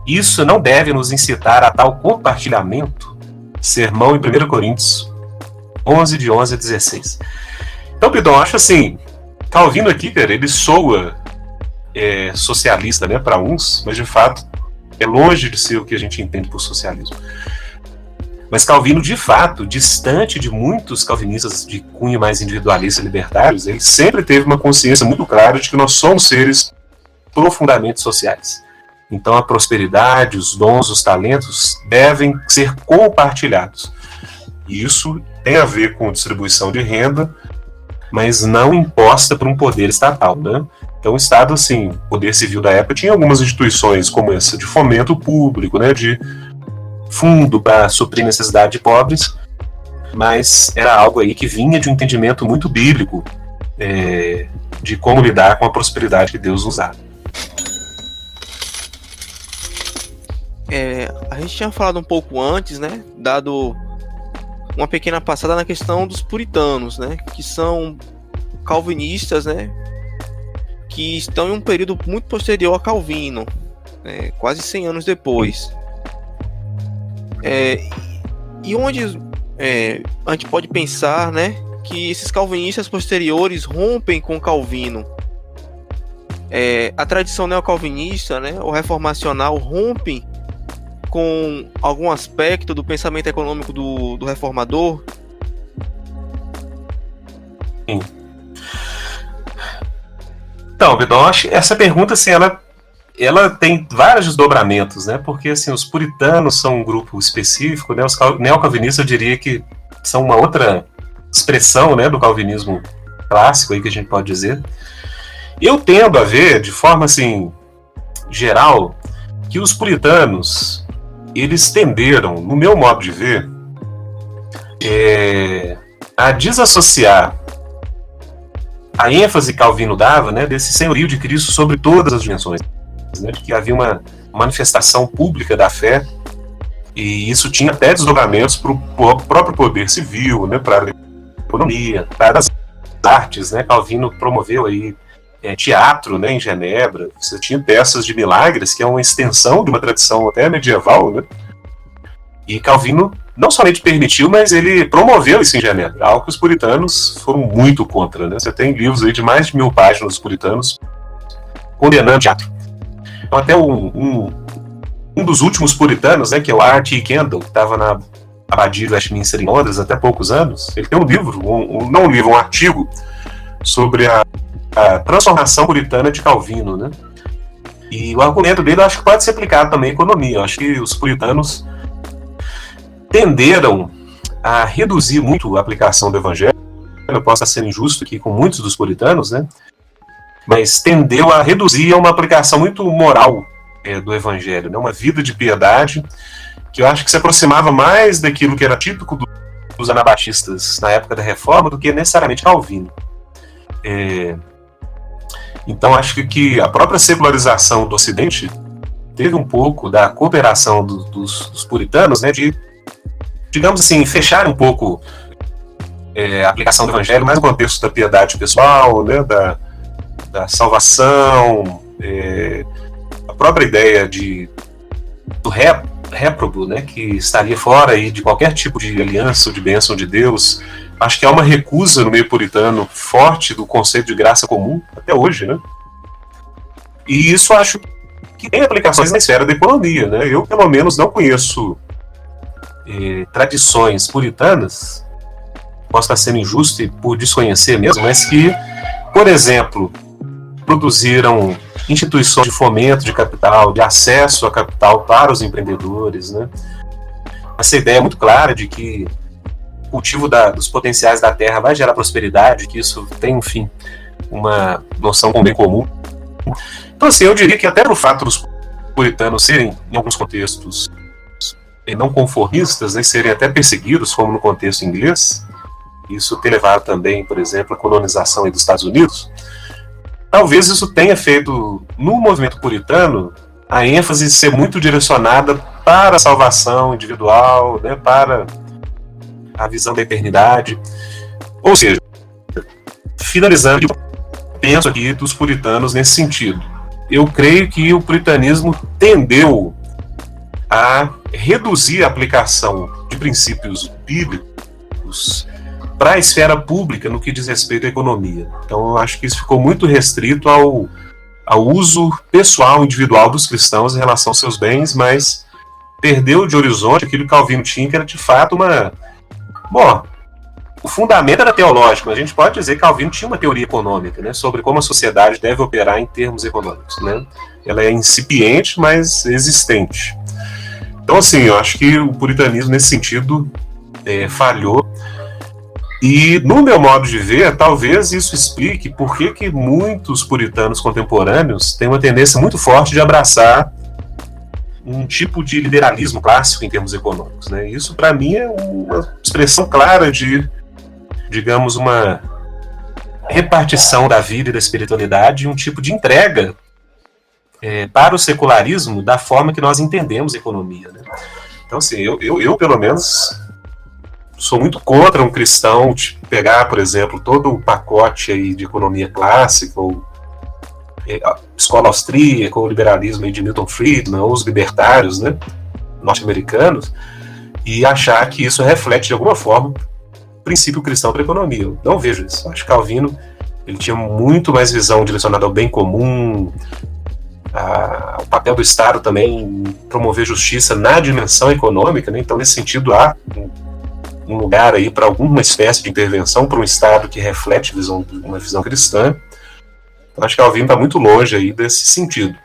Isso não deve nos incitar a tal compartilhamento. Sermão em 1 Coríntios 11, de 11 a 16. Então, Pidon, acho assim, Calvino aqui, cara, ele soa socialista, né, para uns, mas de fato é longe de ser o que a gente entende por socialismo. Mas Calvino, de fato, distante de muitos calvinistas de cunho mais individualista e libertários, ele sempre teve uma consciência muito clara de que nós somos seres profundamente sociais. Então a prosperidade, os dons, os talentos devem ser compartilhados. E isso tem a ver com distribuição de renda, mas não imposta por um poder estatal, né? Então o Estado, assim, o poder civil da época tinha algumas instituições como essa de fomento público, né, de fundo para suprir necessidade de pobres, mas era algo aí que vinha de um entendimento muito bíblico de como lidar com a prosperidade que Deus nos dá. A gente tinha falado um pouco antes, né, dado uma pequena passada na questão dos puritanos, né, que são calvinistas, né, que estão em um período muito posterior a Calvino, quase 100 anos depois. E onde a gente pode pensar, né, que esses calvinistas posteriores rompem com Calvino. A tradição neocalvinista, né, ou reformacional rompe com algum aspecto do pensamento econômico do reformador? Sim. Então, Vidal, acho que essa pergunta, assim, ela tem vários desdobramentos, né? Porque assim, os puritanos são um grupo específico, né? Os neocalvinistas, eu diria que são uma outra expressão, né, do calvinismo clássico, aí, que a gente pode dizer. Eu tendo a ver, de forma assim, geral, que os puritanos, eles tenderam, no meu modo de ver, a desassociar a ênfase que Calvino dava, né, desse senhorio de Cristo sobre todas as dimensões, né, de que havia uma manifestação pública da fé, e isso tinha até desdobramentos para o próprio poder civil, né, para a economia, para as artes, né. Calvino promoveu aí teatro, né, em Genebra. Você tinha peças de milagres, que é uma extensão de uma tradição até medieval, né, e Calvino não somente permitiu, mas ele promoveu isso em Genebra, algo que os puritanos foram muito contra, né. Você tem livros aí de mais de 1000 páginas dos puritanos condenando teatro. Então, até um dos últimos puritanos, né, que é o R.T. Kendall, que estava na Abadia de Westminster em Londres até poucos anos, ele tem um livro, um artigo sobre a transformação puritana de Calvino, né? E o argumento dele eu acho que pode ser aplicado também à economia. Eu acho que os puritanos tenderam a reduzir muito a aplicação do evangelho. Eu posso estar sendo injusto aqui com muitos dos puritanos, né? Mas tendeu a reduzir a uma aplicação muito moral do evangelho, né? Uma vida de piedade que eu acho que se aproximava mais daquilo que era típico dos anabatistas na época da Reforma do que necessariamente Calvino. Então acho que a própria secularização do Ocidente teve um pouco da cooperação dos puritanos, né, de, digamos assim, fechar um pouco a aplicação do evangelho mais no contexto da piedade pessoal, né, da salvação, a própria ideia do réprobo, né, que estaria fora aí de qualquer tipo de aliança ou de bênção de Deus. Acho que há uma recusa no meio puritano forte do conceito de graça comum, até hoje, né? E isso acho que tem aplicações na esfera da economia, né? Eu, pelo menos, não conheço tradições puritanas, posso estar sendo injusto e por desconhecer mesmo, mas que, por exemplo, produziram instituições de fomento de capital, de acesso a capital para os empreendedores, né? Essa ideia é muito clara de que o cultivo dos potenciais da terra vai gerar prosperidade, que isso tem, enfim, uma noção bem comum. Então, assim, eu diria que até pelo fato dos puritanos serem, em alguns contextos, não conformistas, né, serem até perseguidos, como no contexto inglês, isso ter levado também, por exemplo, à colonização dos Estados Unidos, talvez isso tenha feito, no movimento puritano, a ênfase ser muito direcionada para a salvação individual, né, para a visão da eternidade. Ou seja, finalizando, eu penso aqui dos puritanos nesse sentido. Eu creio que o puritanismo tendeu a reduzir a aplicação de princípios bíblicos para a esfera pública no que diz respeito à economia. Então eu acho que isso ficou muito restrito ao uso pessoal, individual dos cristãos em relação aos seus bens, mas perdeu de horizonte aquilo que Calvino tinha, que era de fato uma... Bom, o fundamento era teológico, a gente pode dizer que Calvino tinha uma teoria econômica, né, sobre como a sociedade deve operar em termos econômicos, né? Ela é incipiente, mas existente. Então, assim, eu acho que o puritanismo, nesse sentido, falhou. E, no meu modo de ver, talvez isso explique por que muitos puritanos contemporâneos têm uma tendência muito forte de abraçar um tipo de liberalismo clássico em termos econômicos, né? Isso, para mim, é uma expressão clara de, digamos, uma repartição da vida e da espiritualidade, um tipo de entrega para o secularismo da forma que nós entendemos a economia, né? Então, assim, eu pelo menos sou muito contra um cristão de pegar, por exemplo, todo o pacote aí de economia clássica, ou escola austríaca, ou o liberalismo aí de Milton Friedman, ou os libertários, né, norte-americanos, e achar que isso reflete de alguma forma o princípio cristão para a economia. Eu não vejo isso. Acho que Calvino ele tinha muito mais visão direcionada ao bem comum, o papel do Estado também em promover justiça na dimensão econômica, né? Então, nesse sentido, há um lugar aí para alguma espécie de intervenção para um Estado que reflete uma visão cristã. Então, acho que Calvino está muito longe aí desse sentido.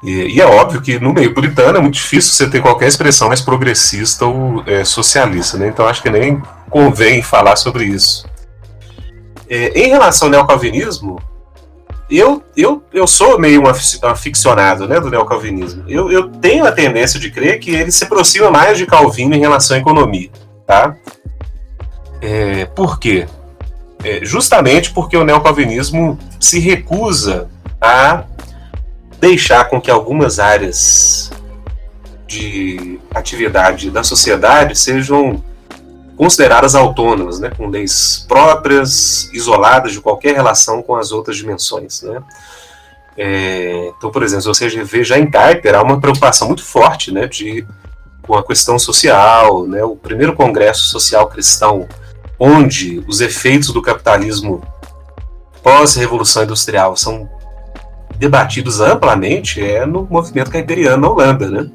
E é óbvio que no meio puritano é muito difícil você ter qualquer expressão mais progressista ou socialista, né? Então acho que nem convém falar sobre isso. Em relação ao neocalvinismo, eu sou meio um aficionado, né, do neocalvinismo. Eu tenho a tendência de crer que ele se aproxima mais de Calvino em relação à economia, tá? Por quê? Justamente porque o neocalvinismo se recusa a deixar com que algumas áreas de atividade da sociedade sejam consideradas autônomas, né, com leis próprias, isoladas de qualquer relação com as outras dimensões, né? Então, por exemplo, se você vê já em Kuyper, há uma preocupação muito forte, né, com a questão social, né? O primeiro congresso social cristão, onde os efeitos do capitalismo pós-revolução industrial são debatidos amplamente, no movimento kuiperiano na Holanda, né?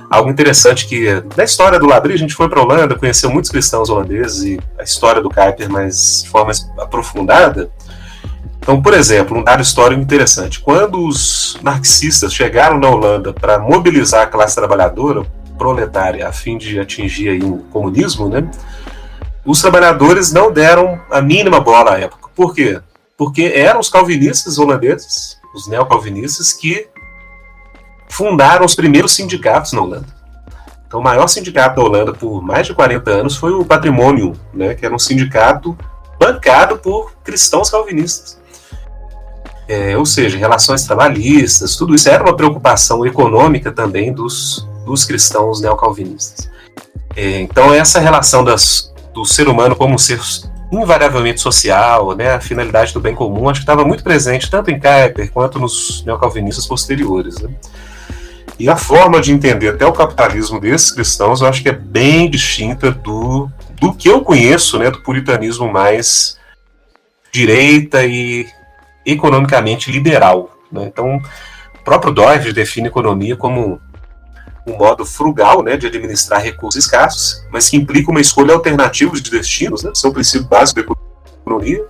algo interessante que, na história do Labrie, a gente foi para a Holanda, conheceu muitos cristãos holandeses e a história do Kuyper de forma mais aprofundada. Então, por exemplo, um dado histórico interessante. Quando os marxistas chegaram na Holanda para mobilizar a classe trabalhadora proletária a fim de atingir aí o comunismo, né, os trabalhadores não deram a mínima bola à época. Por quê? Porque eram os calvinistas holandeses, os neocalvinistas, que fundaram os primeiros sindicatos na Holanda. Então, o maior sindicato da Holanda por mais de 40 anos foi o Patrimônio, né, que era um sindicato bancado por cristãos calvinistas. Ou seja, relações trabalhistas, tudo isso era uma preocupação econômica também dos cristãos neocalvinistas. Então, essa relação do ser humano como um ser invariavelmente social, né, a finalidade do bem comum, acho que estava muito presente tanto em Kuyper quanto nos neocalvinistas posteriores, né? E a forma de entender até o capitalismo desses cristãos, eu acho que é bem distinta do que eu conheço, né, do puritanismo mais direita e economicamente liberal, né? Então, o próprio Doivre define economia como um modo frugal, né, de administrar recursos escassos, mas que implica uma escolha alternativa de destinos, né, são o princípio básico da economia.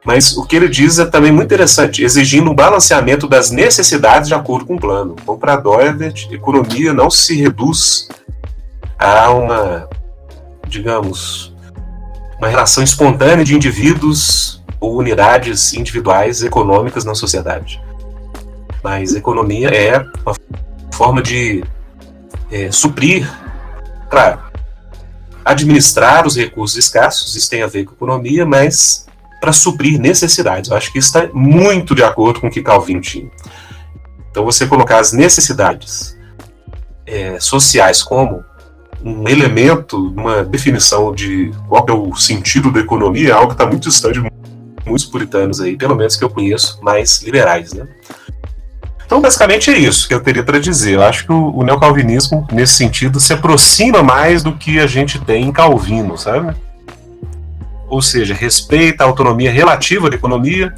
Mas o que ele diz é também muito interessante, exigindo um balanceamento das necessidades de acordo com o plano. Então, para Doivre, economia não se reduz a uma, digamos, uma relação espontânea de indivíduos ou unidades individuais econômicas na sociedade. Mas economia é uma forma de suprir, claro, administrar os recursos escassos, isso tem a ver com economia, mas para suprir necessidades. Eu acho que isso está muito de acordo com o que Calvino tinha. Então, você colocar as necessidades sociais como um elemento, uma definição de qual é o sentido da economia, é algo que está muito distante de muitos puritanos aí, pelo menos que eu conheço, mais liberais, né? Então, basicamente é isso que eu teria para dizer. Eu acho que o neocalvinismo, nesse sentido, se aproxima mais do que a gente tem em Calvino, sabe? Ou seja, respeita a autonomia relativa da economia,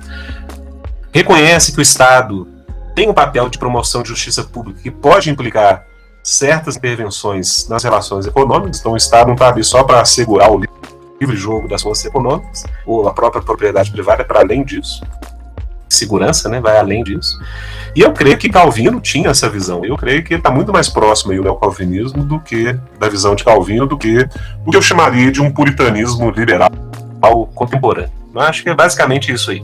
reconhece que o Estado tem um papel de promoção de justiça pública que pode implicar certas intervenções nas relações econômicas. Então, o Estado não está ali só para assegurar o livre jogo das forças econômicas, ou a própria propriedade privada é para além disso. Segurança, né, vai além disso. E eu creio que Calvino tinha essa visão. Eu creio que ele está muito mais próximo aí, o neocalvinismo do que da visão de Calvino, do que o que eu chamaria de um puritanismo liberal contemporâneo. Eu acho que é basicamente isso aí.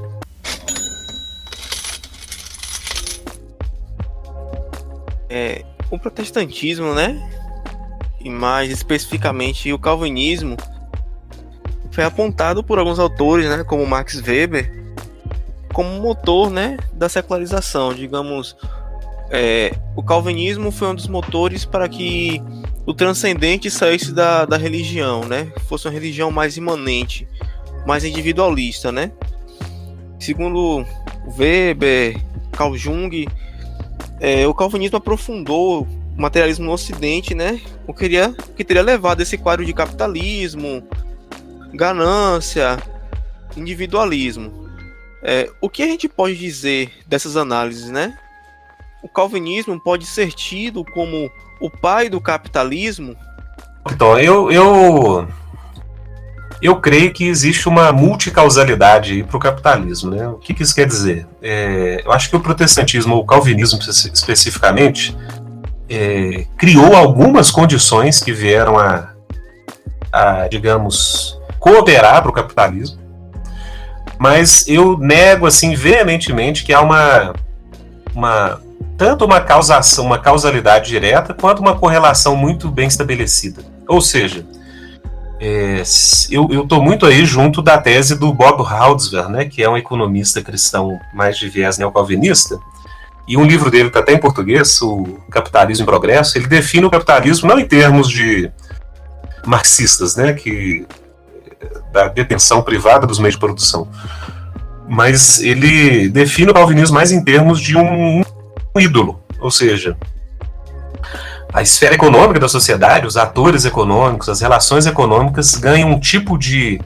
O protestantismo, né, e mais especificamente o calvinismo, foi apontado por alguns autores, né, como Max Weber, como motor, né, da secularização. Digamos, o calvinismo foi um dos motores para que o transcendente saísse da religião, né, fosse uma religião mais imanente, mais individualista, né. Segundo Weber, Carl Jung, o calvinismo aprofundou o materialismo no Ocidente, né, o que teria levado esse quadro de capitalismo, ganância, individualismo. O que a gente pode dizer dessas análises, né? O calvinismo pode ser tido como o pai do capitalismo? Então, eu creio que existe uma multicausalidade para o capitalismo, né? O que isso quer dizer? Eu acho que o protestantismo, ou o calvinismo especificamente, criou algumas condições que vieram a, digamos, cooperar para o capitalismo, mas eu nego assim veementemente que há tanto uma causalidade direta quanto uma correlação muito bem estabelecida. Ou seja, eu estou muito aí junto da tese do Bob Haldsver, né, que é um economista cristão mais de viés neocalvinista, e um livro dele está até em português, o Capitalismo em Progresso. Ele define o capitalismo não em termos de marxistas, né, da detenção privada dos meios de produção, mas ele define o calvinismo mais em termos de um ídolo, ou seja, a esfera econômica da sociedade, os atores econômicos, as relações econômicas ganham um tipo de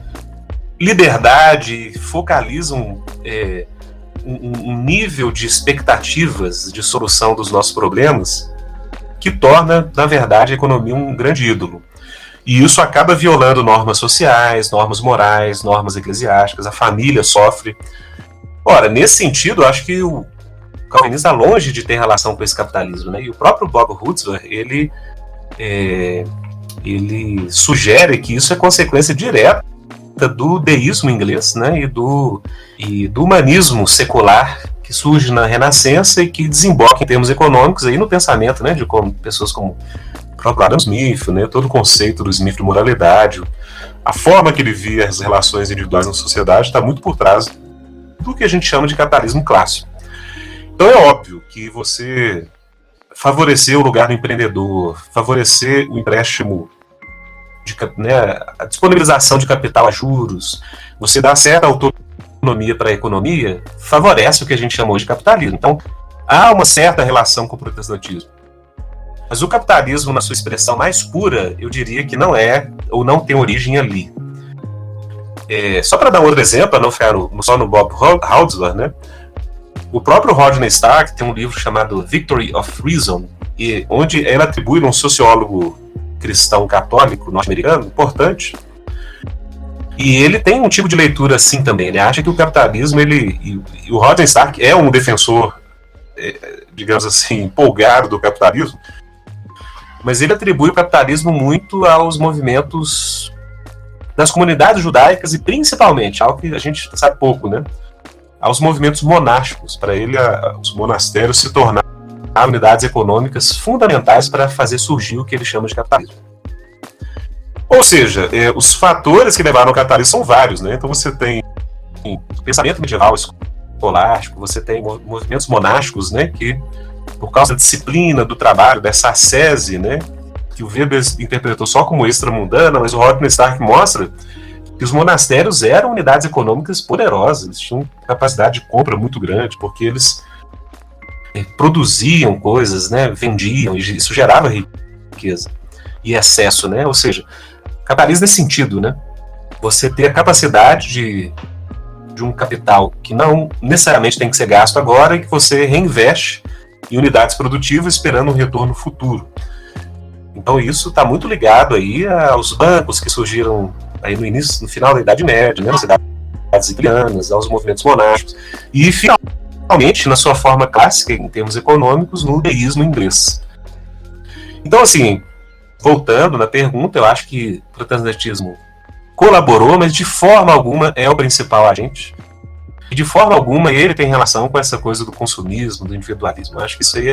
liberdade, focalizam um nível de expectativas de solução dos nossos problemas que torna, na verdade, a economia um grande ídolo. E isso acaba violando normas sociais, normas morais, normas eclesiásticas, a família sofre. Ora, nesse sentido, eu acho que o calvinismo está longe de ter relação com esse capitalismo, né? E o próprio Bob Hutzler, ele sugere que isso é consequência direta do deísmo inglês, né? E do humanismo secular que surge na Renascença e que desemboca em termos econômicos aí no pensamento, né? De como pessoas como o próprio Adam Smith, né? Todo o conceito do Smith de moralidade, a forma que ele via as relações individuais na sociedade está muito por trás do que a gente chama de capitalismo clássico. Então é óbvio que você favorecer o lugar do empreendedor, favorecer o empréstimo, a disponibilização de capital a juros, você dá certa autonomia para a economia, favorece o que a gente chamou de capitalismo. Então há uma certa relação com o protestantismo. Mas o capitalismo, na sua expressão mais pura, eu diria que não é, ou não tem origem ali. Só para dar um outro exemplo, não ficar só no Bob Hutzler, né? O próprio Rodney Stark tem um livro chamado Victory of Reason, onde ele atribui a um sociólogo cristão católico norte-americano importante, e ele tem um tipo de leitura assim também. Ele acha que o capitalismo, e o Rodney Stark é um defensor, digamos assim, empolgado do capitalismo, mas ele atribui o capitalismo muito aos movimentos das comunidades judaicas e principalmente, algo que a gente sabe pouco, né? Aos movimentos monásticos. Para ele, os monastérios se tornaram unidades econômicas fundamentais para fazer surgir o que ele chama de capitalismo. Ou seja, os fatores que levaram ao capitalismo são vários, né? Então você tem pensamento medieval escolástico, você tem movimentos monásticos, né? Que, por causa da disciplina, do trabalho, dessa ascese, né? Que o Weber interpretou só como extramundana, mas o Rodney Stark mostra que os monastérios eram unidades econômicas poderosas, eles tinham capacidade de compra muito grande, porque eles produziam coisas, né, vendiam, e isso gerava riqueza e excesso, né? Ou seja, capitalismo nesse sentido, né? Você ter a capacidade de um capital que não necessariamente tem que ser gasto agora e que você reinveste em unidades produtivas esperando um retorno futuro. Então isso está muito ligado aí aos bancos que surgiram aí no final da Idade Média, né, nas cidades italianas, aos movimentos monásticos, e finalmente, na sua forma clássica, em termos econômicos, no deísmo inglês. Então, assim, voltando na pergunta, eu acho que o protestantismo colaborou, mas de forma alguma é o principal agente, e de forma alguma ele tem relação com essa coisa do consumismo, do individualismo. Eu acho que isso aí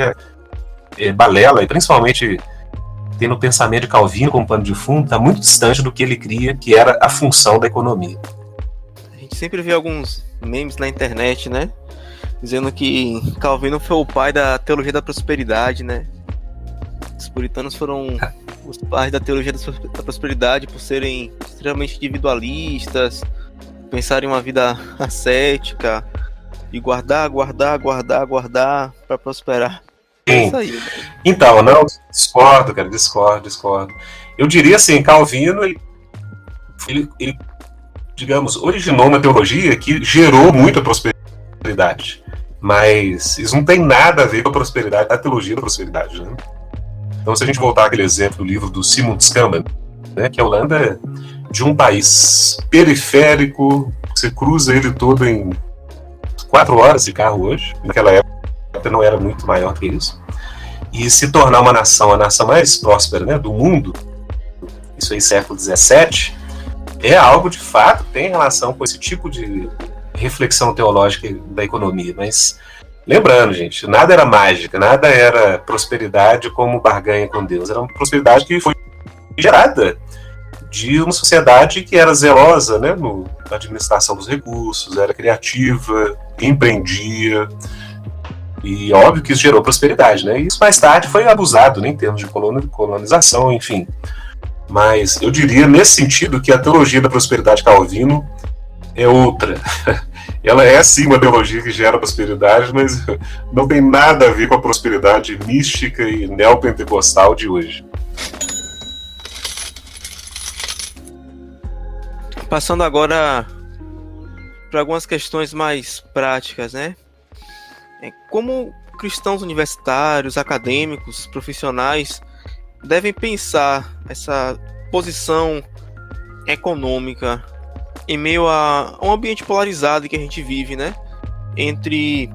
é balela, e principalmente tendo o pensamento de Calvino como pano de fundo, está muito distante do que ele cria, que era a função da economia. A gente sempre vê alguns memes na internet, né? Dizendo que Calvino foi o pai da teologia da prosperidade, né? Os puritanos foram os pais da teologia da prosperidade por serem extremamente individualistas, pensarem em uma vida ascética e guardar para prosperar. É isso aí, né? Então, não, discordo, cara, discordo. Eu diria assim, Calvino, ele, digamos, originou uma teologia que gerou muita prosperidade, mas isso não tem nada a ver com a prosperidade, a teologia da prosperidade, né? Então, se a gente voltar àquele exemplo do livro do Simon Skamman, né, que a Holanda é de um país periférico, você cruza ele todo em 4 horas de carro hoje, naquela época não era muito maior que isso, e se tornar uma nação, a nação mais próspera, né, do mundo, isso aí século XVII, é algo de fato que tem relação com esse tipo de reflexão teológica da economia. Mas lembrando, gente, nada era mágica, nada era prosperidade como barganha com Deus, era uma prosperidade que foi gerada de uma sociedade que era zelosa, né, na administração dos recursos, era criativa, empreendia. E óbvio que isso gerou prosperidade, né? E isso mais tarde foi abusado, né, em termos de colonização, enfim. Mas eu diria, nesse sentido, que a teologia da prosperidade Calvino é outra. Ela é sim uma teologia que gera prosperidade, mas não tem nada a ver com a prosperidade mística e neopentecostal de hoje. Passando agora para algumas questões mais práticas, né? Como cristãos universitários, acadêmicos, profissionais devem pensar essa posição econômica em meio a um ambiente polarizado que a gente vive, né? Entre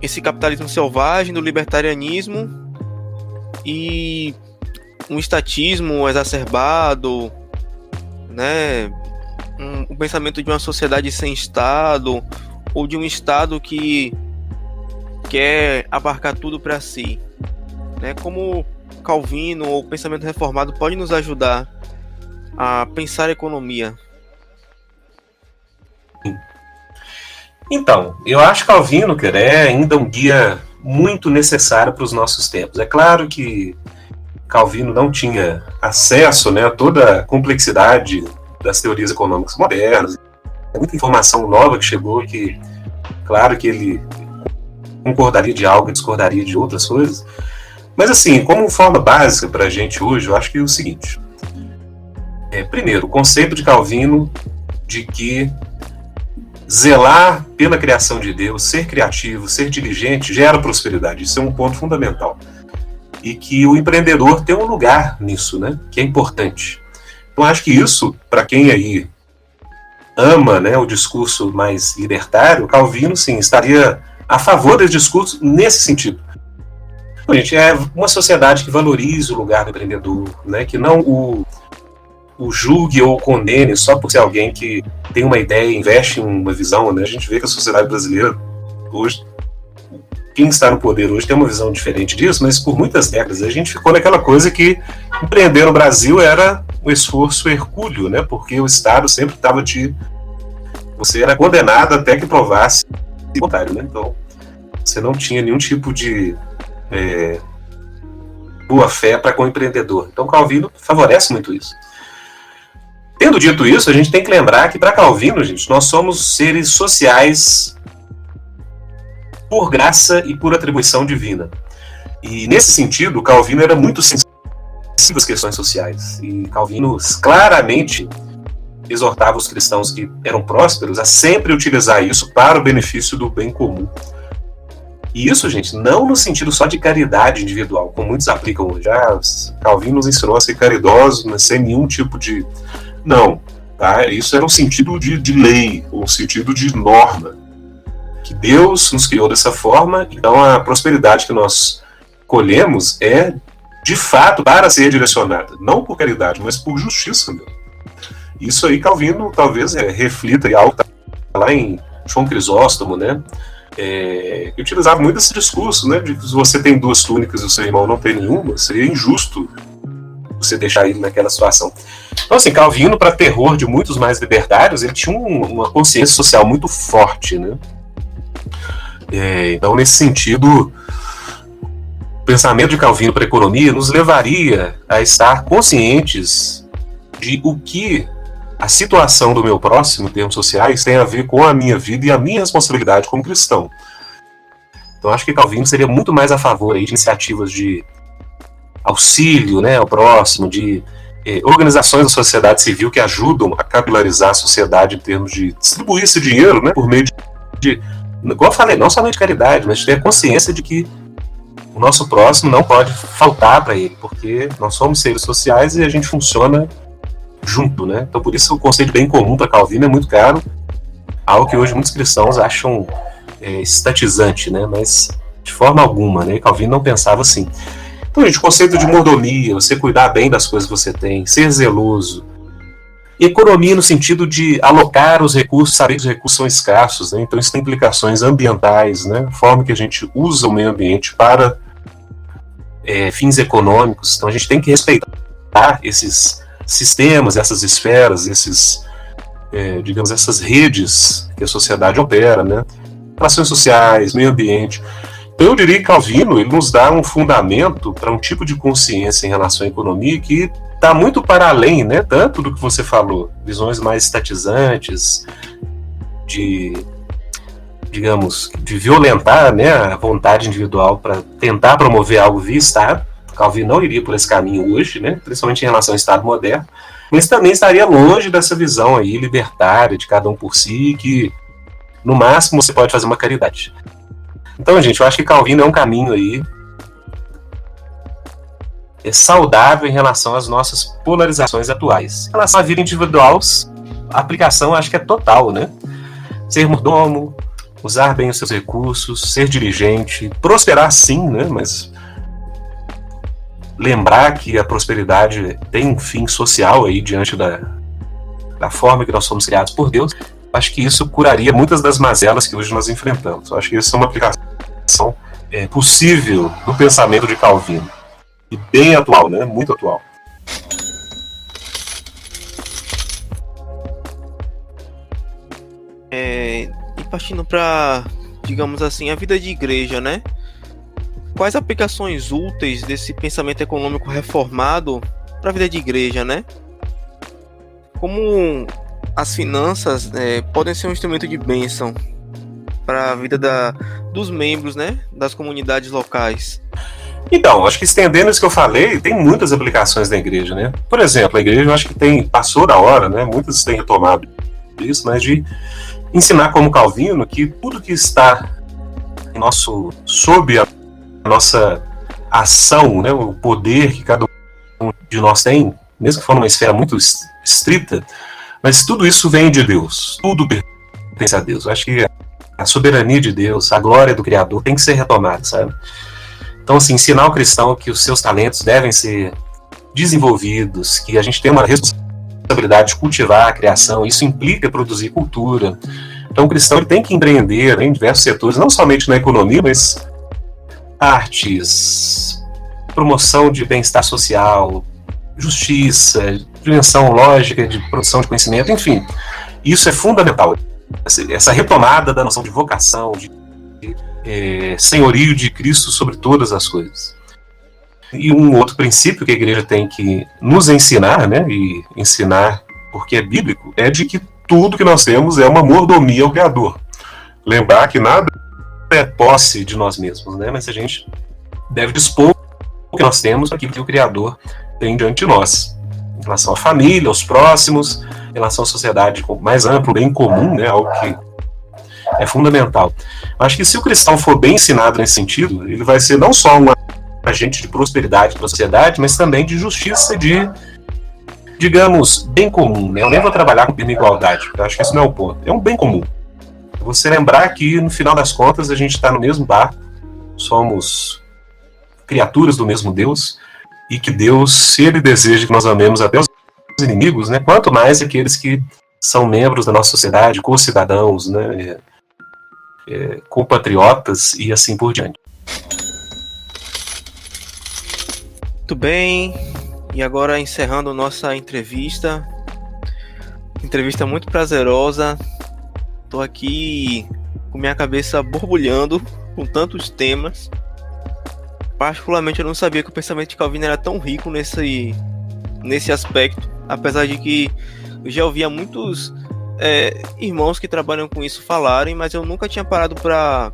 esse capitalismo selvagem do libertarianismo e um estatismo exacerbado, né? O pensamento de uma sociedade sem Estado, ou de um Estado que quer abarcar tudo para si, né? Como Calvino ou o pensamento reformado pode nos ajudar a pensar a economia? Então, eu acho que Calvino, cara, é ainda um guia muito necessário para os nossos tempos. É claro que Calvino não tinha acesso, né, a toda a complexidade das teorias econômicas modernas. É muita informação nova que chegou que, claro que ele concordaria de algo e discordaria de outras coisas. Mas assim, como forma básica para a gente hoje, eu acho que é o seguinte. Primeiro, o conceito de Calvino de que zelar pela criação de Deus, ser criativo, ser diligente, gera prosperidade. Isso é um ponto fundamental. E que o empreendedor tem um lugar nisso, né? Que é importante. Então, acho que isso, para quem aí ama, né, o discurso mais libertário, Calvino, sim, estaria a favor desse discurso nesse sentido. Então, gente, é uma sociedade que valorize o lugar do empreendedor, né? Que não o julgue ou condene só por ser alguém que tem uma ideia, investe em uma visão, né? A gente vê que a sociedade brasileira hoje, quem está no poder hoje tem uma visão diferente disso, mas por muitas décadas a gente ficou naquela coisa que empreender no Brasil era um esforço hercúleo, né? Porque o Estado sempre estava você era condenado até que provasse o contrário, né? Então, você não tinha nenhum tipo de boa fé para com o empreendedor. Então, Calvino favorece muito isso. Tendo dito isso, a gente tem que lembrar que para Calvino, gente, nós somos seres sociais por graça e por atribuição divina. E nesse sentido, Calvino era muito sensível às questões sociais. E Calvino claramente exortava os cristãos que eram prósperos a sempre utilizar isso para o benefício do bem comum. E isso, gente, não no sentido só de caridade individual, como muitos aplicam hoje. Calvino nos ensinou a ser caridosos, mas sem nenhum tipo de... Não, tá? Isso era um sentido de lei, um sentido de norma. Que Deus nos criou dessa forma, então a prosperidade que nós colhemos é, de fato, para ser direcionada, não por caridade, mas por justiça mesmo. Isso aí Calvino talvez reflita em algo que está lá em João Crisóstomo, né? Que utilizava muito esse discurso, né? De que se você tem 2 túnicas e o seu irmão não tem nenhuma, seria injusto você deixar ele naquela situação. Então, assim, Calvino, para terror de muitos mais libertários, ele tinha uma consciência social muito forte, né? Então, nesse sentido, o pensamento de Calvino para a economia nos levaria a estar conscientes de o que a situação do meu próximo, em termos sociais, tem a ver com a minha vida e a minha responsabilidade como cristão. Então, acho que Calvino seria muito mais a favor aí de iniciativas de auxílio, né, ao próximo, de organizações da sociedade civil que ajudam a capilarizar a sociedade em termos de distribuir esse dinheiro, né, por meio de igual eu falei, não somente caridade, mas ter a consciência de que o nosso próximo não pode faltar para ele, porque nós somos seres sociais e a gente funciona junto, né? Então, por isso o conceito de bem comum para Calvino é muito caro, algo que hoje muitos cristãos acham estatizante, né? Mas de forma alguma, né? Calvino não pensava assim. Então, gente, o conceito de mordomia, você cuidar bem das coisas que você tem, ser zeloso. Economia no sentido de alocar os recursos, saber que os recursos são escassos, né? Então isso tem implicações ambientais, né? A forma que a gente usa o meio ambiente para fins econômicos. Então a gente tem que respeitar esses sistemas, essas esferas, digamos, essas redes que a sociedade opera, né? Relações sociais, meio ambiente. Então eu diria que Calvino ele nos dá um fundamento para um tipo de consciência em relação à economia que está muito para além, né, tanto do que você falou, visões mais estatizantes, digamos, de violentar, né, a vontade individual para tentar promover algo via Estado. Calvino não iria por esse caminho hoje, né, principalmente em relação ao Estado moderno, mas também estaria longe dessa visão aí libertária de cada um por si, que no máximo você pode fazer uma caridade. Então, gente, eu acho que Calvino é um caminho aí saudável em relação às nossas polarizações atuais. Em relação à vida individual, a aplicação acho que é total, né? Ser mordomo, usar bem os seus recursos, ser diligente, prosperar sim, né? Mas lembrar que a prosperidade tem um fim social aí diante da forma que nós somos criados por Deus. Acho que isso curaria muitas das mazelas que hoje nós enfrentamos. Acho que isso é uma aplicação possível do pensamento de Calvino. E bem atual, né? Muito atual. E partindo para, digamos assim, a vida de igreja, né? Quais aplicações úteis desse pensamento econômico reformado para a vida de igreja, né? Como as finanças podem ser um instrumento de bênção para a vida dos membros, né? Das comunidades locais. Então, acho que estendendo isso que eu falei, tem muitas aplicações na igreja, né? Por exemplo, a igreja eu acho que passou da hora, né? Muitas têm retomado isso, mas de ensinar como Calvino que tudo que está sob a nossa ação, né? O poder que cada um de nós tem, mesmo que for numa esfera muito estrita, mas tudo isso vem de Deus, tudo pertence a Deus. Eu acho que a soberania de Deus, a glória do Criador tem que ser retomada, sabe? Então, assim, ensinar ao cristão que os seus talentos devem ser desenvolvidos, que a gente tem uma responsabilidade de cultivar a criação, isso implica produzir cultura. Então, o cristão ele tem que empreender em diversos setores, não somente na economia, mas artes, promoção de bem-estar social, justiça, prevenção lógica de produção de conhecimento, enfim. Isso é fundamental. Essa retomada da noção de vocação, de senhorio de Cristo sobre todas as coisas. E um outro princípio que a igreja tem que nos ensinar, né, e ensinar porque é bíblico, é de que tudo que nós temos é uma mordomia ao Criador. Lembrar que nada é posse de nós mesmos, né, mas a gente deve dispor o que nós temos aquilo que o Criador tem diante de nós. Em relação à família, aos próximos, em relação à sociedade mais ampla, bem comum, né, algo que é fundamental. Acho que se o cristão for bem ensinado nesse sentido, ele vai ser não só um agente de prosperidade para a sociedade, mas também de justiça, de, digamos, bem comum, né? Eu nem vou trabalhar com igualdade, porque eu acho que isso não é o ponto. É um bem comum. Você lembrar que, no final das contas, a gente está no mesmo barco, somos criaturas do mesmo Deus, e que Deus, se Ele deseja que nós amemos até os inimigos, né? Quanto mais aqueles que são membros da nossa sociedade, co-cidadãos, né? Compatriotas e assim por diante. Muito bem, e agora encerrando nossa entrevista muito prazerosa. Estou aqui com minha cabeça borbulhando com tantos temas. Particularmente eu não sabia que o pensamento de Calvino era tão rico nesse aspecto, apesar de que eu já ouvia muitos irmãos que trabalham com isso falarem, mas eu nunca tinha parado para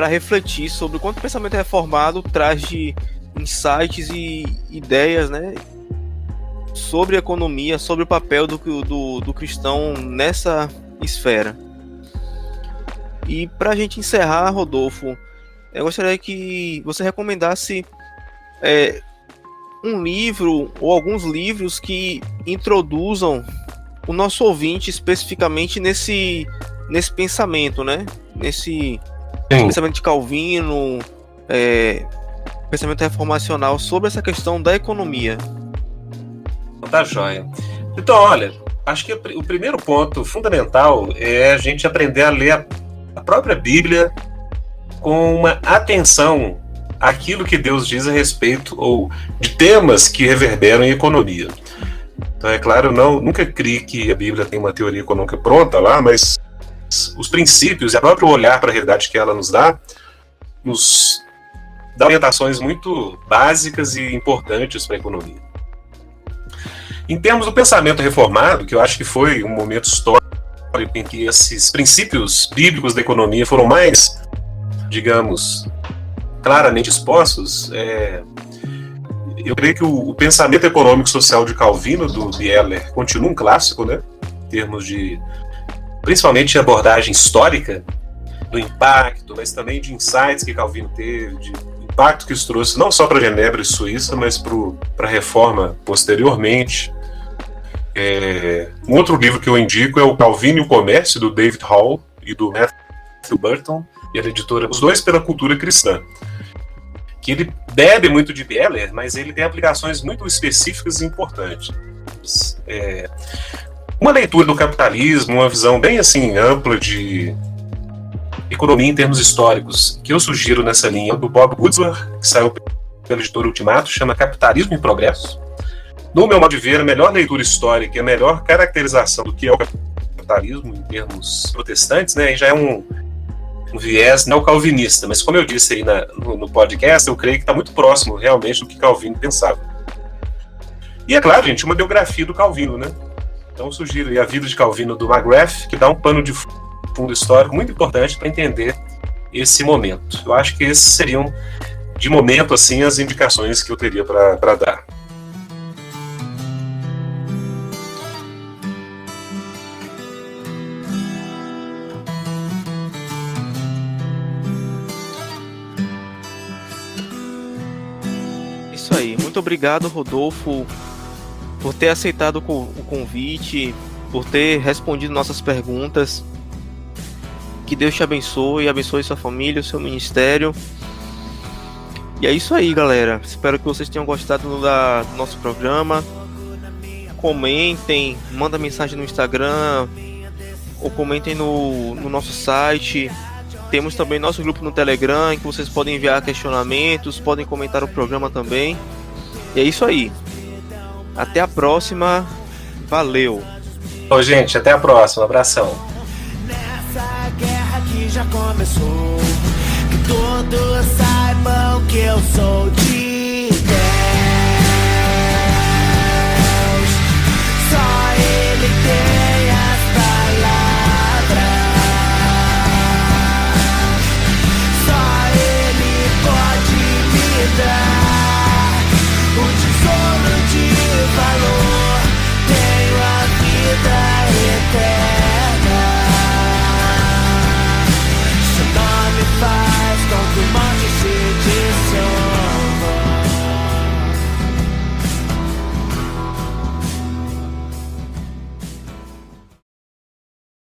refletir sobre o quanto o pensamento reformado traz de insights e ideias, né, sobre a economia, sobre o papel do cristão nessa esfera. E para a gente encerrar, Rodolfo, eu gostaria que você recomendasse um livro ou alguns livros que introduzam o nosso ouvinte especificamente nesse pensamento, né? Nesse pensamento de Calvino, pensamento reformacional sobre essa questão da economia. Tá joia. Então, olha, acho que o primeiro ponto fundamental é a gente aprender a ler a própria Bíblia com uma atenção àquilo que Deus diz a respeito ou de temas que reverberam em economia. Então, é claro, nunca crie que a Bíblia tem uma teoria econômica pronta lá, mas os princípios e o próprio olhar para a realidade que ela nos dá orientações muito básicas e importantes para a economia. Em termos do pensamento reformado, que eu acho que foi um momento histórico em que esses princípios bíblicos da economia foram mais, digamos, claramente expostos, eu creio que o pensamento econômico social de Calvino, do Bieler, continua um clássico, né, em termos de, principalmente, abordagem histórica, do impacto, mas também de insights que Calvino teve, de impacto que isso trouxe não só para Genebra e Suíça, mas para a reforma posteriormente. Um outro livro que eu indico é o Calvino e o Comércio, do David Hall e do Matthew Burton, e a editora, os dois pela cultura cristã. Que ele bebe muito de Beller, mas ele tem aplicações muito específicas e importantes. Uma leitura do capitalismo, uma visão bem assim ampla de economia em termos históricos, que eu sugiro nessa linha, do Bob Woodsworth, que saiu pela editora Ultimato, chama Capitalismo em Progresso. No meu modo de ver, a melhor leitura histórica e a melhor caracterização do que é o capitalismo em termos protestantes, né, já é um viés neocalvinista, mas como eu disse aí no podcast, eu creio que está muito próximo realmente do que Calvino pensava. E é claro, gente, uma biografia do Calvino, né? Então eu sugiro aí a vida de Calvino do McGrath, que dá um pano de fundo histórico muito importante para entender esse momento. Eu acho que esses seriam, de momento, assim, as indicações que eu teria para dar. Isso aí. Muito obrigado, Rodolfo, por ter aceitado o convite, por ter respondido nossas perguntas. Que Deus te abençoe, abençoe sua família, o seu ministério. E é isso aí, galera. Espero que vocês tenham gostado do nosso programa. Comentem, mandem mensagem no Instagram ou comentem no nosso site. Temos também nosso grupo no Telegram, em que vocês podem enviar questionamentos, podem comentar o programa também. E é isso aí. Até a próxima. Valeu. Ô, gente, até a próxima. Abração. Nessa guerra que já começou, que todos saibam que eu sou de